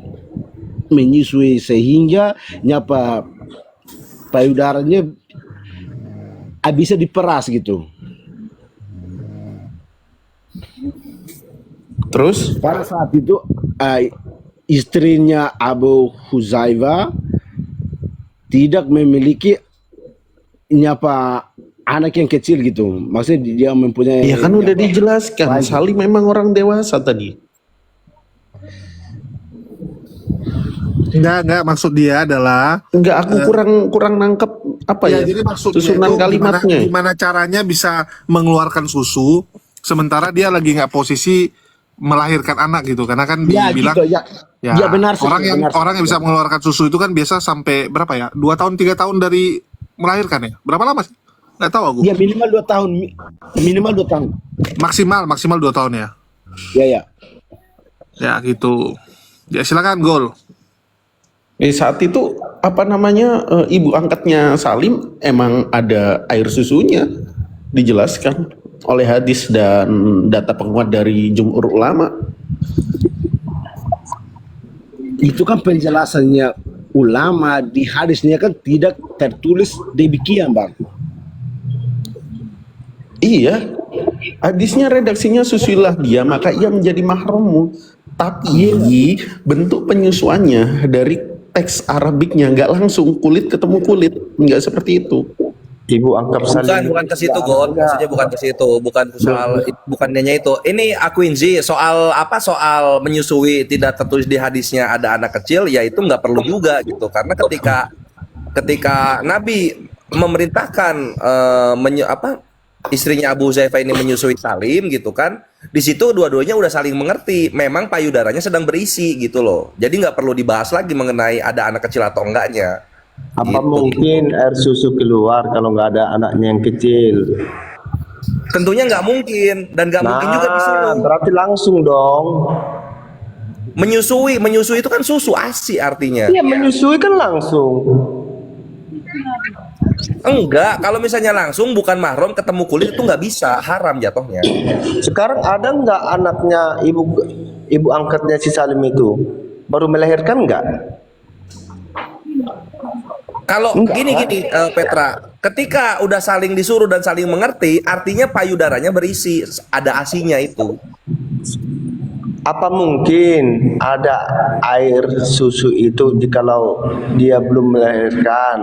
menyusui sehingga nyapa payudaranya bisa diperas gitu. Terus pada saat itu istrinya Abu Huzaifa tidak memiliki anak yang kecil gitu. Maksudnya dia mempunyai. Ya kan udah dijelaskan. Salim memang orang dewasa tadi. Enggak, maksud dia adalah aku kurang nangkep apa ya? Jadi maksudnya susunan itu kalimatnya. Gimana caranya bisa mengeluarkan susu sementara dia lagi nggak posisi melahirkan anak gitu, karena kan dibilang gitu, ya benar sih, orang yang bisa mengeluarkan susu itu kan biasa sampai berapa ya, 2 tahun 3 tahun dari melahirkan ya, berapa lama sih, nggak tahu aku. Ya minimal 2 tahun, maksimal 2 tahun ya. Ya gitu. Ya silakan Gol. Saat itu ibu angkatnya Salim emang ada air susunya, dijelaskan oleh hadis dan data penguat dari jumhur ulama. Itu kan penjelasannya ulama, di hadisnya kan tidak tertulis demikian Bang. Iya, hadisnya redaksinya susuilah dia maka ia menjadi mahrammu. Tapi bentuk penyusuannya dari teks Arabiknya nggak langsung kulit ketemu kulit, nggak seperti itu. Ibu angkat Salim. Bukan ke situ, God. Maksudnya bukan ke situ, bukan hanya itu. Ini aku Inzi soal menyusui tidak tertulis di hadisnya ada anak kecil, ya itu nggak perlu juga gitu. Karena ketika Nabi memerintahkan istrinya Abu Huzaifah ini menyusui Salim gitu kan, di situ dua-duanya udah saling mengerti. Memang payudaranya sedang berisi gitu loh. Jadi nggak perlu dibahas lagi mengenai ada anak kecil atau enggaknya. Apa mungkin air susu keluar kalau nggak ada anaknya yang kecil? Tentunya nggak mungkin, dan nggak mungkin juga disuruh. Berarti langsung dong. Menyusui itu kan susu ASI artinya. Iya, menyusui kan langsung. Enggak, kalau misalnya langsung bukan mahram ketemu kulit itu nggak bisa, haram jatuhnya. Sekarang ada nggak anaknya ibu angkatnya si Salim itu baru melahirkan nggak? Kalau gini Petra, ketika udah saling disuruh dan saling mengerti, artinya payudaranya berisi, ada asinya itu. Apa mungkin ada air susu itu jikalau dia belum melahirkan?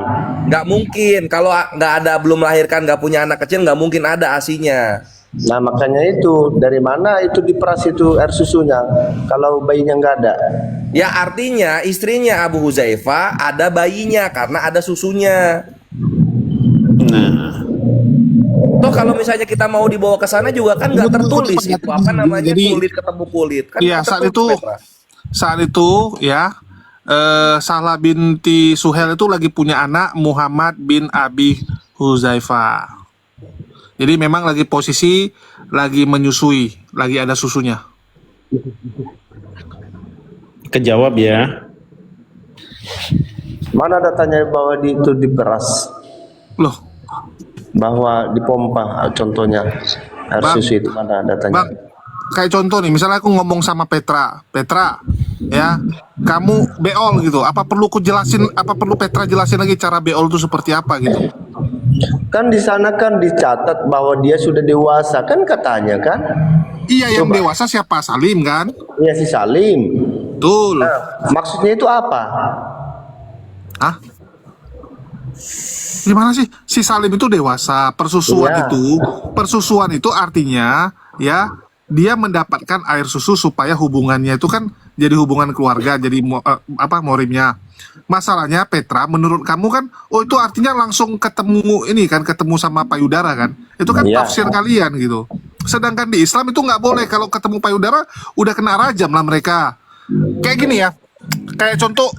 Nggak mungkin, kalau nggak ada belum melahirkan, nggak punya anak kecil, nggak mungkin ada asinya. Nah makanya itu, dari mana itu diperas itu air susunya kalau bayinya nggak ada? Ya artinya istrinya Abu Huzaifah ada bayinya karena ada susunya. Nah, toh kalau misalnya kita mau dibawa ke sana juga kan nggak tertulis itu kulit ketemu kulit kan. Iya, saat itu ya Sahla binti Suhel itu lagi punya anak Muhammad bin Abi Huzaifah. Jadi memang lagi posisi lagi menyusui, lagi ada susunya. kejawab ya. Mana datanya bahwa itu diperas? Loh, bahwa dipompa contohnya. Air Bang, susu itu mana datanya? Bang, kayak contoh nih, misalnya aku ngomong sama Petra, ya, kamu beol gitu. Apa perlu ku jelasin? Apa perlu Petra jelasin lagi cara beol itu seperti apa gitu? Kan di sana kan dicatat bahwa dia sudah dewasa kan katanya kan? Iya, yang Coba. dewasa siapa? Salim kan? Iya si Salim. Betul. Maksudnya itu apa? Hah? Gimana sih? Si Salim itu dewasa. Iya. Persusuan itu artinya ya dia mendapatkan air susu supaya hubungannya itu kan jadi hubungan keluarga, jadi morimnya. Masalahnya Petra, menurut kamu kan, oh itu artinya langsung ketemu ini kan, ketemu sama payudara kan? Itu kan Iya. tafsir kalian gitu. Sedangkan di Islam itu nggak boleh, kalau ketemu payudara udah kena rajam lah mereka. Kayak gini ya, kayak contoh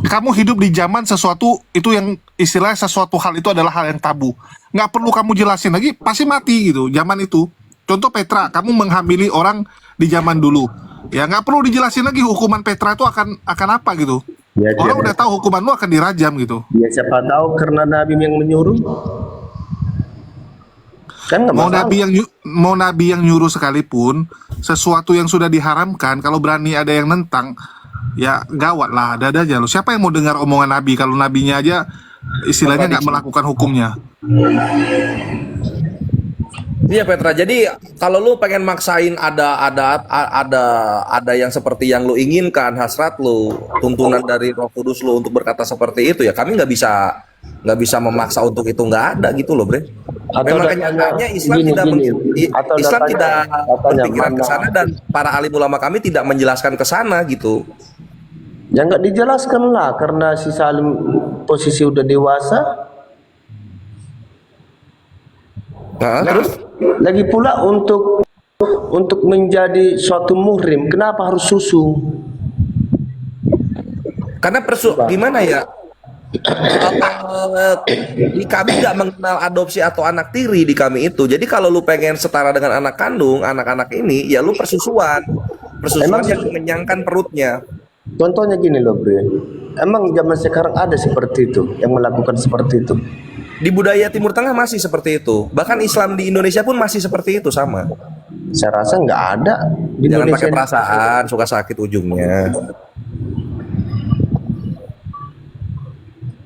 kamu hidup di zaman sesuatu itu yang istilahnya sesuatu hal itu adalah hal yang tabu. Nggak perlu kamu jelasin lagi, pasti mati gitu zaman itu. Contoh Petra, kamu menghamili orang di zaman dulu. Ya nggak perlu dijelasin lagi hukuman Petra itu akan apa gitu. Ya, Orang udah tahu hukuman lu akan dirajam gitu. Ya siapa tahu karena Nabi yang menyuruh. Kan nggak Mau masalah. nabi yang nyuruh sekalipun, sesuatu yang sudah diharamkan, kalau berani ada yang nentang, ya gawat lah, ada aja lo. Siapa yang mau dengar omongan nabi kalau nabinya aja istilahnya nggak melakukan hukumnya? Iya Petra, jadi kalau lu pengen maksain ada yang seperti yang lu inginkan, hasrat lu, tuntunan dari Roh Kudus lu untuk berkata seperti itu, ya kami nggak bisa memaksa untuk itu, nggak ada gitu loh, Bre. Atau Memang datanya kenyataannya Islam gini, tidak gini. Atau Islam datanya- tidak datanya berpikiran ke mana? sana, dan para alim ulama kami tidak menjelaskan ke sana gitu. Ya nggak dijelaskan lah karena si Salim posisi udah dewasa. Nah, terus Lagi pula untuk menjadi suatu muhrim, kenapa harus susu? karena gimana ya? Di kami nggak mengenal adopsi atau anak tiri di kami itu. Jadi kalau lu pengen setara dengan anak kandung, anak-anak ini, ya lu persusuan Emang- yang mengenyangkan perutnya. Contohnya gini loh Bre, emang zaman sekarang ada seperti itu, yang melakukan seperti itu? Di budaya Timur Tengah masih seperti itu. Bahkan Islam di Indonesia pun masih seperti itu sama. Saya rasa nggak ada di Jangan Indonesia pakai ini. perasaan, suka sakit ujungnya.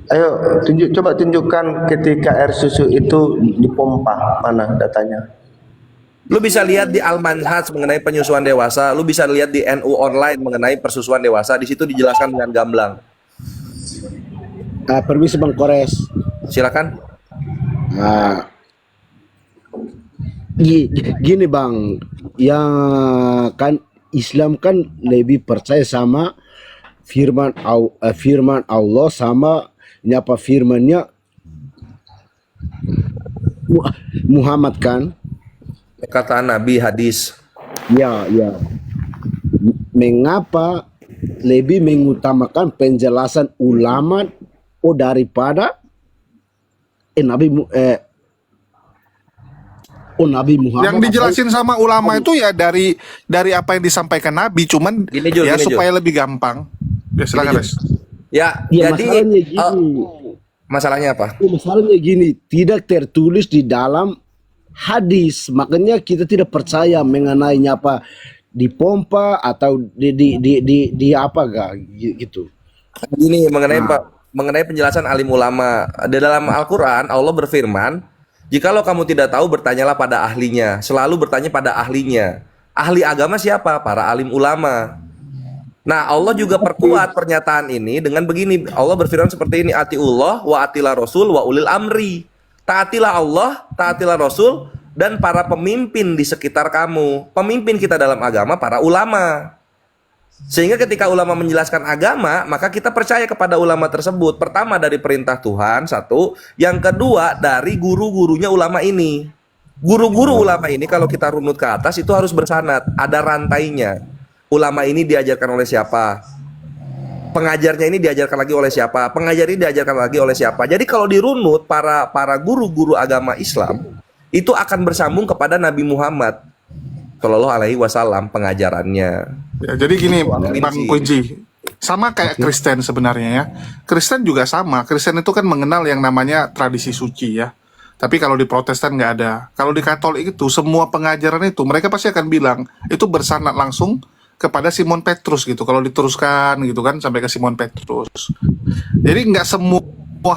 Ayo coba tunjukkan ketika air susu itu dipompa, mana datanya? Lu bisa lihat di Al-Manhaj mengenai penyusuan dewasa, lu bisa lihat di NU online mengenai persusuan dewasa, di situ dijelaskan dengan gamblang. Permisi Bang Kores. Silakan. Gini Bang, yang kan Islam kan lebih percaya sama firman Allah sama nyapa firmannya Muhammad kan? Kata Nabi, hadis. Ya. Mengapa lebih mengutamakan penjelasan ulama daripada Nabi Muhammad? Yang dijelasin sama ulama itu ya dari apa yang disampaikan Nabi, cuman Gini, Jul, ya gini, Jul. supaya lebih gampang. Ya silakan, Res. Ya, Ya, jadi masalahnya gini. masalahnya apa? Masalahnya gini, tidak tertulis di dalam hadis, makanya kita tidak percaya mengenai apa dipompa atau di apa gak gitu. Gini, mengenai penjelasan alim ulama. Di dalam Al-Quran, Allah berfirman, jikalau kamu tidak tahu, bertanyalah pada ahlinya. Selalu bertanya pada ahlinya. Ahli agama siapa? Para alim ulama. Nah, Allah juga perkuat pernyataan ini dengan begini. Allah berfirman seperti ini, atiullah wa atilah rasul wa ulil amri. Taatilah Allah, taatilah Rasul, dan para pemimpin di sekitar kamu. Pemimpin kita dalam agama, para ulama. Sehingga ketika ulama menjelaskan agama, maka kita percaya kepada ulama tersebut. Pertama dari perintah Tuhan, satu. Yang kedua dari guru-gurunya ulama ini. Guru-guru ulama ini kalau kita runut ke atas itu harus bersanad, ada rantainya. Ulama ini diajarkan oleh siapa? Pengajarnya ini diajarkan lagi oleh siapa? Pengajar ini diajarkan lagi oleh siapa? Jadi kalau dirunut para guru-guru agama Islam itu akan bersambung kepada Nabi Muhammad Shallallahu Alaihi Wasallam pengajarannya. Ya, jadi gini, Ini Bang sih. Kunci, sama kayak Kristen sebenarnya ya. Kristen juga sama. Kristen itu kan mengenal yang namanya tradisi suci ya. Tapi kalau di Protestan nggak ada. Kalau di Katolik itu semua pengajaran itu mereka pasti akan bilang itu bersanad langsung kepada Simon Petrus gitu. Kalau diteruskan gitu kan sampai ke Simon Petrus. Jadi nggak semua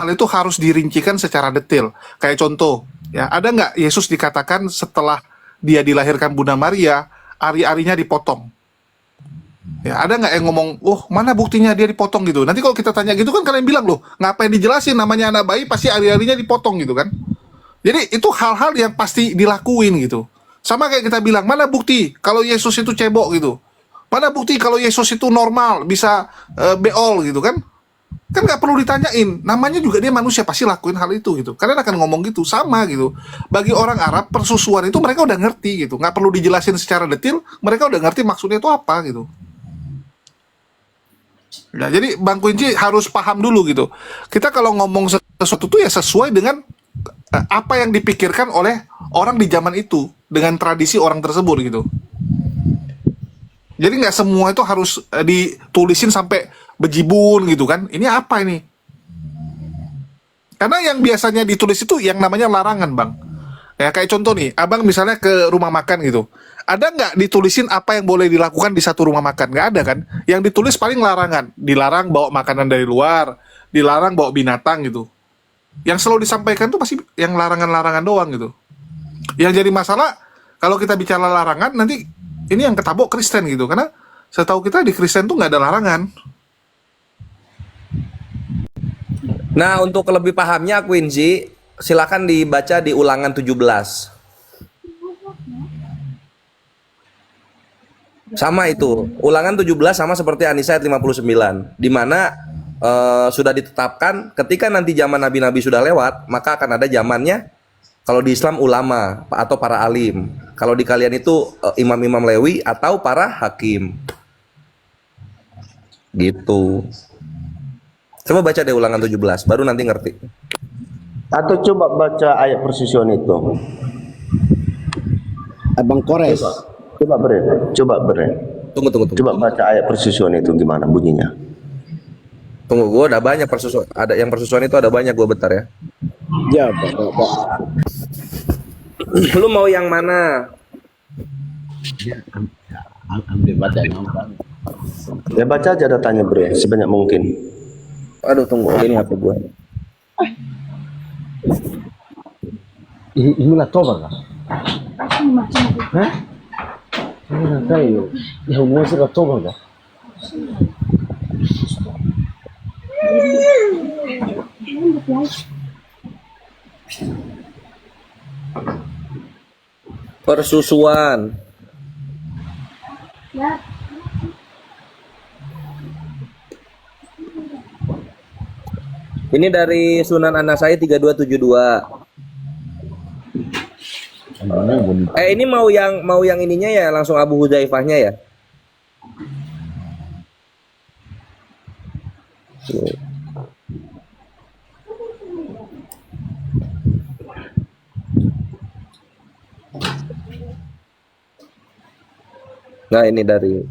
hal itu harus dirincikan secara detail. Kayak contoh, ya ada nggak Yesus dikatakan setelah dia dilahirkan Bunda Maria, ari-arinya dipotong? Ya ada nggak yang ngomong, oh mana buktinya dia dipotong gitu? Nanti kalau kita tanya gitu kan kalian bilang loh, ngapain dijelasin namanya anak bayi pasti ari-arinya dipotong gitu kan? Jadi itu hal-hal yang pasti dilakuin gitu. Sama kayak kita bilang, mana bukti kalau Yesus itu cebok gitu? Mana bukti kalau Yesus itu normal, bisa beol gitu kan? Kan nggak perlu ditanyain. Namanya juga dia manusia, pasti lakuin hal itu gitu. Kalian akan ngomong gitu, sama gitu. Bagi orang Arab, persusuan itu mereka udah ngerti gitu. Nggak perlu dijelasin secara detail, mereka udah ngerti maksudnya itu apa gitu. Ya, jadi Bang Kunci harus paham dulu gitu. Kita kalau ngomong sesuatu tuh ya sesuai dengan apa yang dipikirkan oleh orang di zaman itu dengan tradisi orang tersebut gitu. Jadi nggak semua itu harus ditulisin sampai bejibun gitu kan. Ini apa ini? Karena yang biasanya ditulis itu yang namanya larangan, Bang. Ya kayak contoh nih, Abang misalnya ke rumah makan gitu. Ada nggak ditulisin apa yang boleh dilakukan di satu rumah makan? Nggak ada kan? Yang ditulis paling larangan. Dilarang bawa makanan dari luar, dilarang bawa binatang gitu. Yang selalu disampaikan tuh pasti yang larangan-larangan doang gitu. Yang jadi masalah kalau kita bicara larangan nanti ini yang ketabok Kristen gitu, karena setahu kita di Kristen tuh nggak ada larangan. Nah, untuk lebih pahamnya Quincy, silakan dibaca di Ulangan 17. Sama itu, Ulangan 17 sama seperti Anisa ayat 59, di mana sudah ditetapkan ketika nanti zaman nabi-nabi sudah lewat, maka akan ada zamannya kalau di Islam ulama atau para alim. Kalau di kalian itu imam-imam Lewi atau para hakim. Gitu. Coba baca deh Ulangan 17, baru nanti ngerti. Atau coba baca ayat persusuan itu. Abang Kores. Coba beri. Tunggu. Coba baca ayat persusuan itu gimana bunyinya. Tunggu, gue ada banyak persusuan. Ada yang persusuan itu ada banyak, gue bentar ya. Ya, Pak. Lu mau yang mana? Ambil baca. Ya baca aja datanya bre, sebanyak mungkin. Aduh, tunggu. Ini HP gue. Inilah toba kah? Hah? Inilah kayu. Ya musik toba kah? Persusuan. Ini dari Sunan An-Nasai 3272. Ini mau yang ininya ya, langsung Abu Hudzaifahnya ya. Nah, ini dari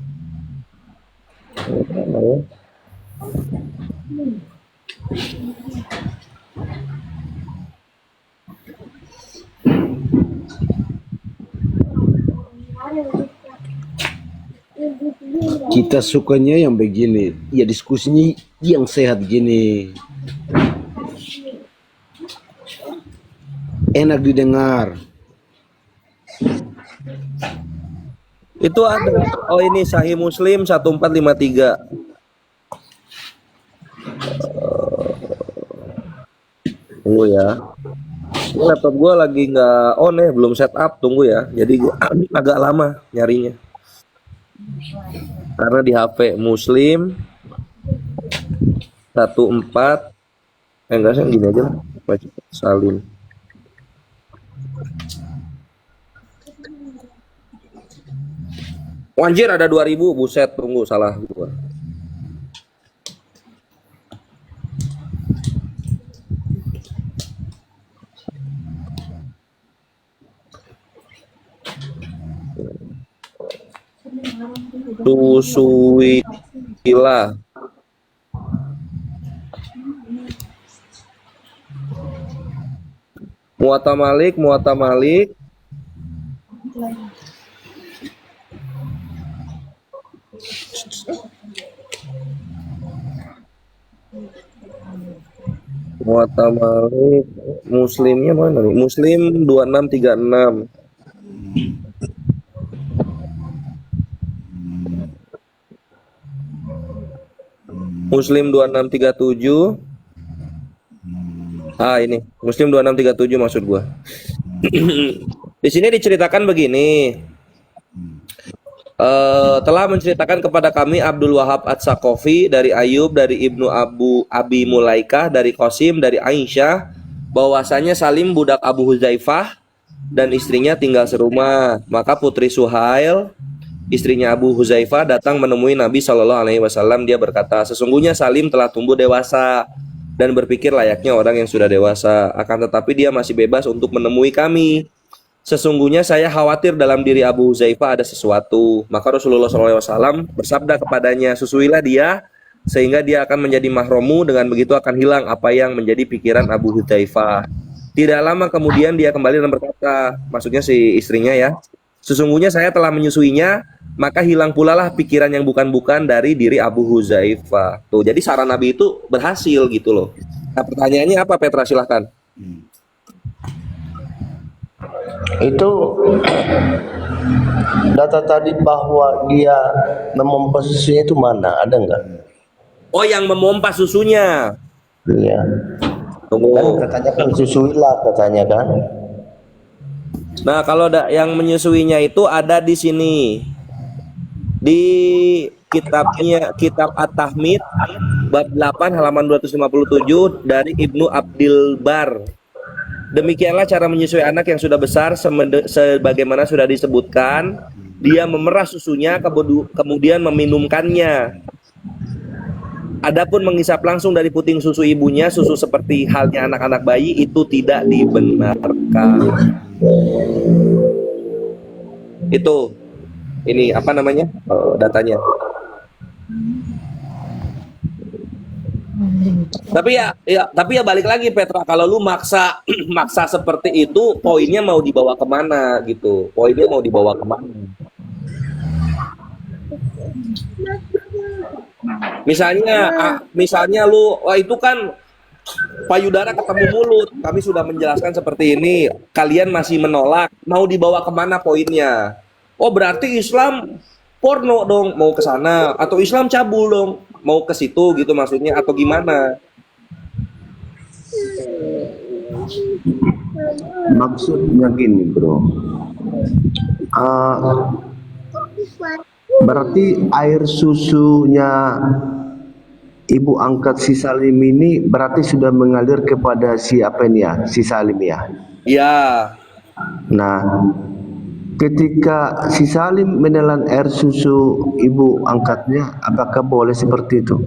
kita sukanya yang begini, ya diskusinya yang sehat gini, enak didengar. itu ada. Oh, ini Sahih Muslim 1453. Tunggu ya. Ini laptop gue lagi nggak on ya, belum setup. Tunggu ya. Jadi gue agak lama nyarinya. Karena di HP Muslim 14. Enggak sih, gini aja lah. Baca Salim. Anjir, ada 2000, buset, tunggu, salah gua. Susuila. Muatta Malik, Muatta Malik. Muatta Malik, Muslimnya mana nih? Muslim 2636. Muslim 2637. Ah, ini Muslim 2637 maksud gua. Di sini diceritakan begini. Telah menceritakan kepada kami Abdul Wahab At-Saqafi dari Ayub, dari Ibnu Abi Mulaikah, dari Qasim, dari Aisyah, bahwasanya Salim budak Abu Huzaifah dan istrinya tinggal serumah. Maka putri Suhail, istrinya Abu Huzaifah, datang menemui Nabi Shallallahu Alaihi Wasallam. Dia berkata, sesungguhnya Salim telah tumbuh dewasa dan berpikir layaknya orang yang sudah dewasa. Akan tetapi dia masih bebas untuk menemui kami. Sesungguhnya saya khawatir dalam diri Abu Huzaifah ada sesuatu. Maka Rasulullah SAW bersabda kepadanya, susuilah dia sehingga dia akan menjadi mahromu. Dengan begitu akan hilang apa yang menjadi pikiran Abu Huzaifah. Tidak lama kemudian dia kembali dan berkata, maksudnya si istrinya ya, sesungguhnya saya telah menyusuinya, maka hilang pula lah pikiran yang bukan-bukan dari diri Abu Huzaifah. Tuh, jadi saran Nabi itu berhasil gitu loh. Nah, pertanyaannya apa, Petra? Silahkan. Itu data tadi bahwa dia memompa susunya itu mana? Ada nggak? Oh, yang memompa susunya. Iya. Tunggu. Kan katanya kan susuilah katanya kan. Nah, kalau yang menyusuinya itu ada di sini. Di kitabnya, kitab At-Tahmid bab 8 halaman 257 dari Ibnu Abdil Bar. Demikianlah cara menyusui anak yang sudah besar sebagaimana sudah disebutkan. Dia memerah susunya kemudian meminumkannya. Adapun menghisap langsung dari puting susu ibunya, susu seperti halnya anak-anak bayi, itu tidak dibenarkan. Itu ini apa namanya datanya. Tapi ya balik lagi Petra, kalau lu maksa maksa seperti itu, poinnya mau dibawa kemana gitu? Poinnya mau dibawa kemana? Misalnya lu, wah itu kan payudara ketemu mulut, kami sudah menjelaskan seperti ini, kalian masih menolak, mau dibawa kemana poinnya? Oh berarti Islam porno dong, mau ke sana, atau Islam cabul dong, mau ke situ gitu maksudnya, atau gimana? Maksudnya gini bro, berarti air susunya ibu angkat si Salim ini berarti sudah mengalir kepada si apa ini ya, si Salim ya? Ya. Nah, ketika si Salim menelan air susu ibu angkatnya, apakah boleh seperti itu?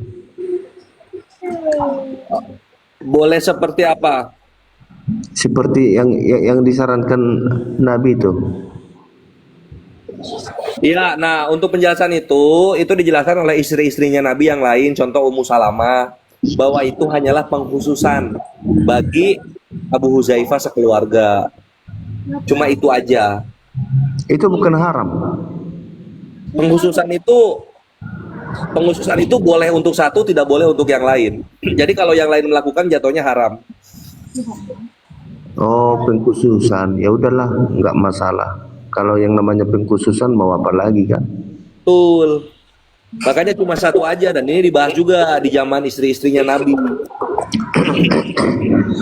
Boleh seperti apa? Seperti yang disarankan Nabi itu. Iya, nah untuk penjelasan itu dijelaskan oleh istri-istrinya Nabi yang lain, contoh Ummu Salamah, bahwa itu hanyalah pengkhususan bagi Abu Huzaifah sekeluarga. Cuma itu aja. Itu bukan haram. Pengkhususan itu boleh untuk satu, tidak boleh untuk yang lain. Jadi kalau yang lain melakukan jatuhnya haram. Oh, pengkhususan. Ya udahlah, nggak masalah. Kalau yang namanya pengkhususan mau apa lagi kan? Betul. Makanya cuma satu aja, dan ini dibahas juga di zaman istri-istrinya Nabi.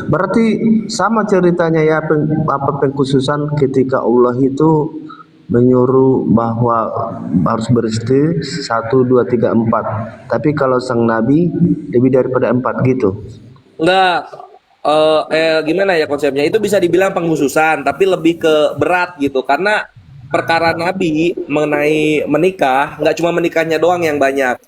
Berarti sama ceritanya ya, pengkhususan ketika Allah itu menyuruh bahwa harus beristri 1, 2, 3, 4. Tapi kalau sang Nabi lebih daripada 4 gitu. Enggak, gimana ya konsepnya? Itu bisa dibilang pengkhususan, tapi lebih ke berat gitu. Karena perkara Nabi mengenai menikah, nggak cuma menikahnya doang yang banyak.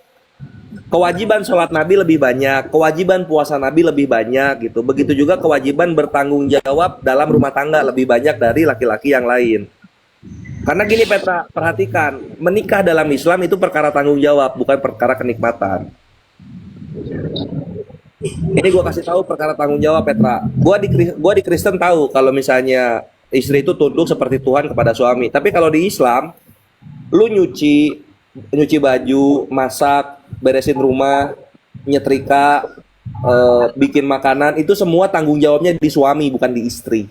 Kewajiban sholat Nabi lebih banyak, kewajiban puasa Nabi lebih banyak gitu. Begitu juga kewajiban bertanggung jawab dalam rumah tangga lebih banyak dari laki-laki yang lain. Karena gini Petra, perhatikan, menikah dalam Islam itu perkara tanggung jawab, bukan perkara kenikmatan. Ini gua kasih tahu perkara tanggung jawab, Petra. Gua di Kristen tahu kalau misalnya istri itu tunduk seperti Tuhan kepada suami. Tapi kalau di Islam, lu nyuci baju, masak, beresin rumah, nyetrika, bikin makanan, itu semua tanggung jawabnya di suami, bukan di istri.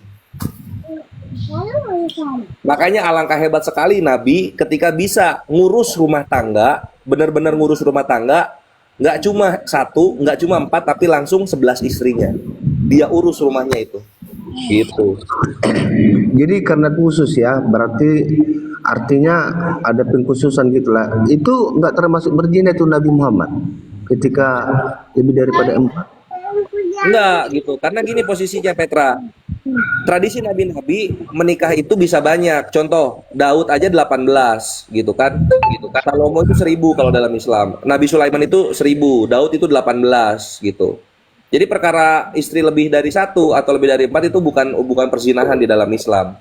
Makanya alangkah hebat sekali Nabi ketika bisa ngurus rumah tangga, benar-benar ngurus rumah tangga, nggak cuma 1, nggak cuma 4, tapi langsung 11 istrinya. Dia urus rumahnya itu. Gitu. Jadi karena khusus ya, berarti artinya ada pengkhususan gitulah. Itu nggak termasuk berzina itu Nabi Muhammad ketika lebih daripada 4. Enggak gitu. Karena gini posisinya Petra. Tradisi nabi-nabi menikah itu bisa banyak. Contoh, Daud aja 18 gitu kan. Salomo itu 1000 kalau dalam Islam. Nabi Sulaiman itu 1000, Daud itu 18 gitu. Jadi perkara istri lebih dari 1 atau lebih dari 4 itu bukan perzinahan di dalam Islam.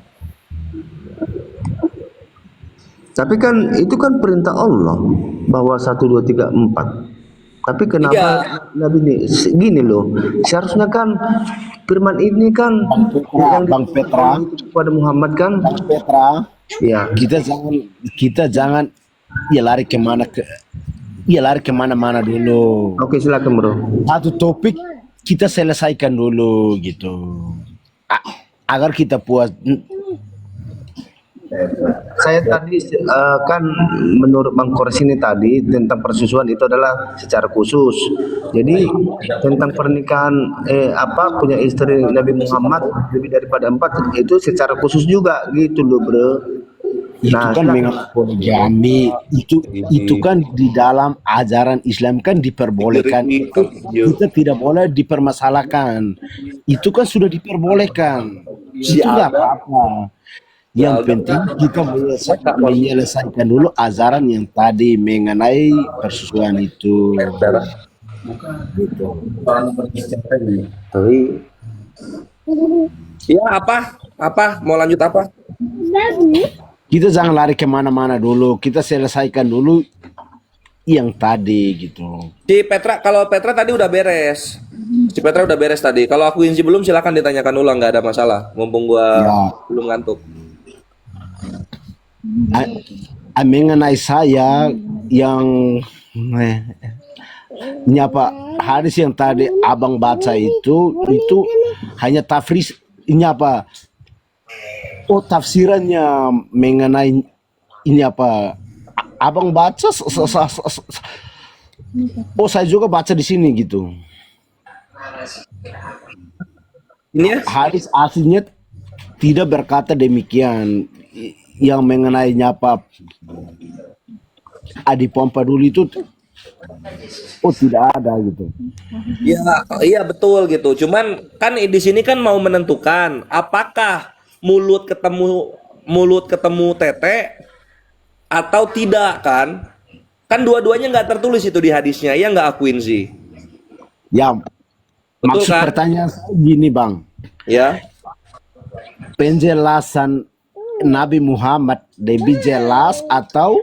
Tapi kan itu kan perintah Allah bahwa 1, 2, 3, 4. Tapi kenapa Nabi ini gini loh? Seharusnya kan firman ini kan Bang Petra, kepada Muhammad kan. Bang Petra, ya kita jangan lari kemana-mana dulu. Oke, silakan bro. Satu topik kita selesaikan dulu gitu, agar kita puas. Saya tadi kan menurut Bang Kores ini tadi tentang persusuan itu adalah secara khusus. Jadi tentang pernikahan punya istri Nabi Muhammad lebih daripada 4 itu secara khusus juga gitu loh bro. Itu kan memang poligami, itu kan di dalam ajaran Islam kan diperbolehkan. Kita tidak boleh dipermasalahkan. Itu kan sudah diperbolehkan. Itu nggak apa-apa. Yang penting kita menyelesaikan dulu ajaran yang tadi mengenai persusuan itu. Gitu. Tapi ya apa? Mau lanjut apa? Kita jangan lari kemana-mana dulu. Kita selesaikan dulu yang tadi gitu. Kalau Petra tadi udah beres. Petra udah beres tadi. Kalau aku Inzi belum, silakan ditanyakan ulang, nggak ada masalah. Mumpung gua belum ngantuk. Mengenai saya yang nyapa hadis yang tadi abang baca itu hanya tafsir tafsirannya mengenai ini apa abang baca saya juga baca di sini gitu. Ini hadis aslinya tidak berkata demikian. Yang mengenai nyapa Adi Pompa dulu itu tidak ada gitu. Iya betul gitu. Cuman kan di sini kan mau menentukan apakah mulut ketemu tete atau tidak kan? Kan dua-duanya nggak tertulis itu di hadisnya. Ya nggak, akuin sih. Ya. Betul, maksud kan? Pertanyaan gini Bang. Ya. Penjelasan Nabi Muhammad lebih jelas atau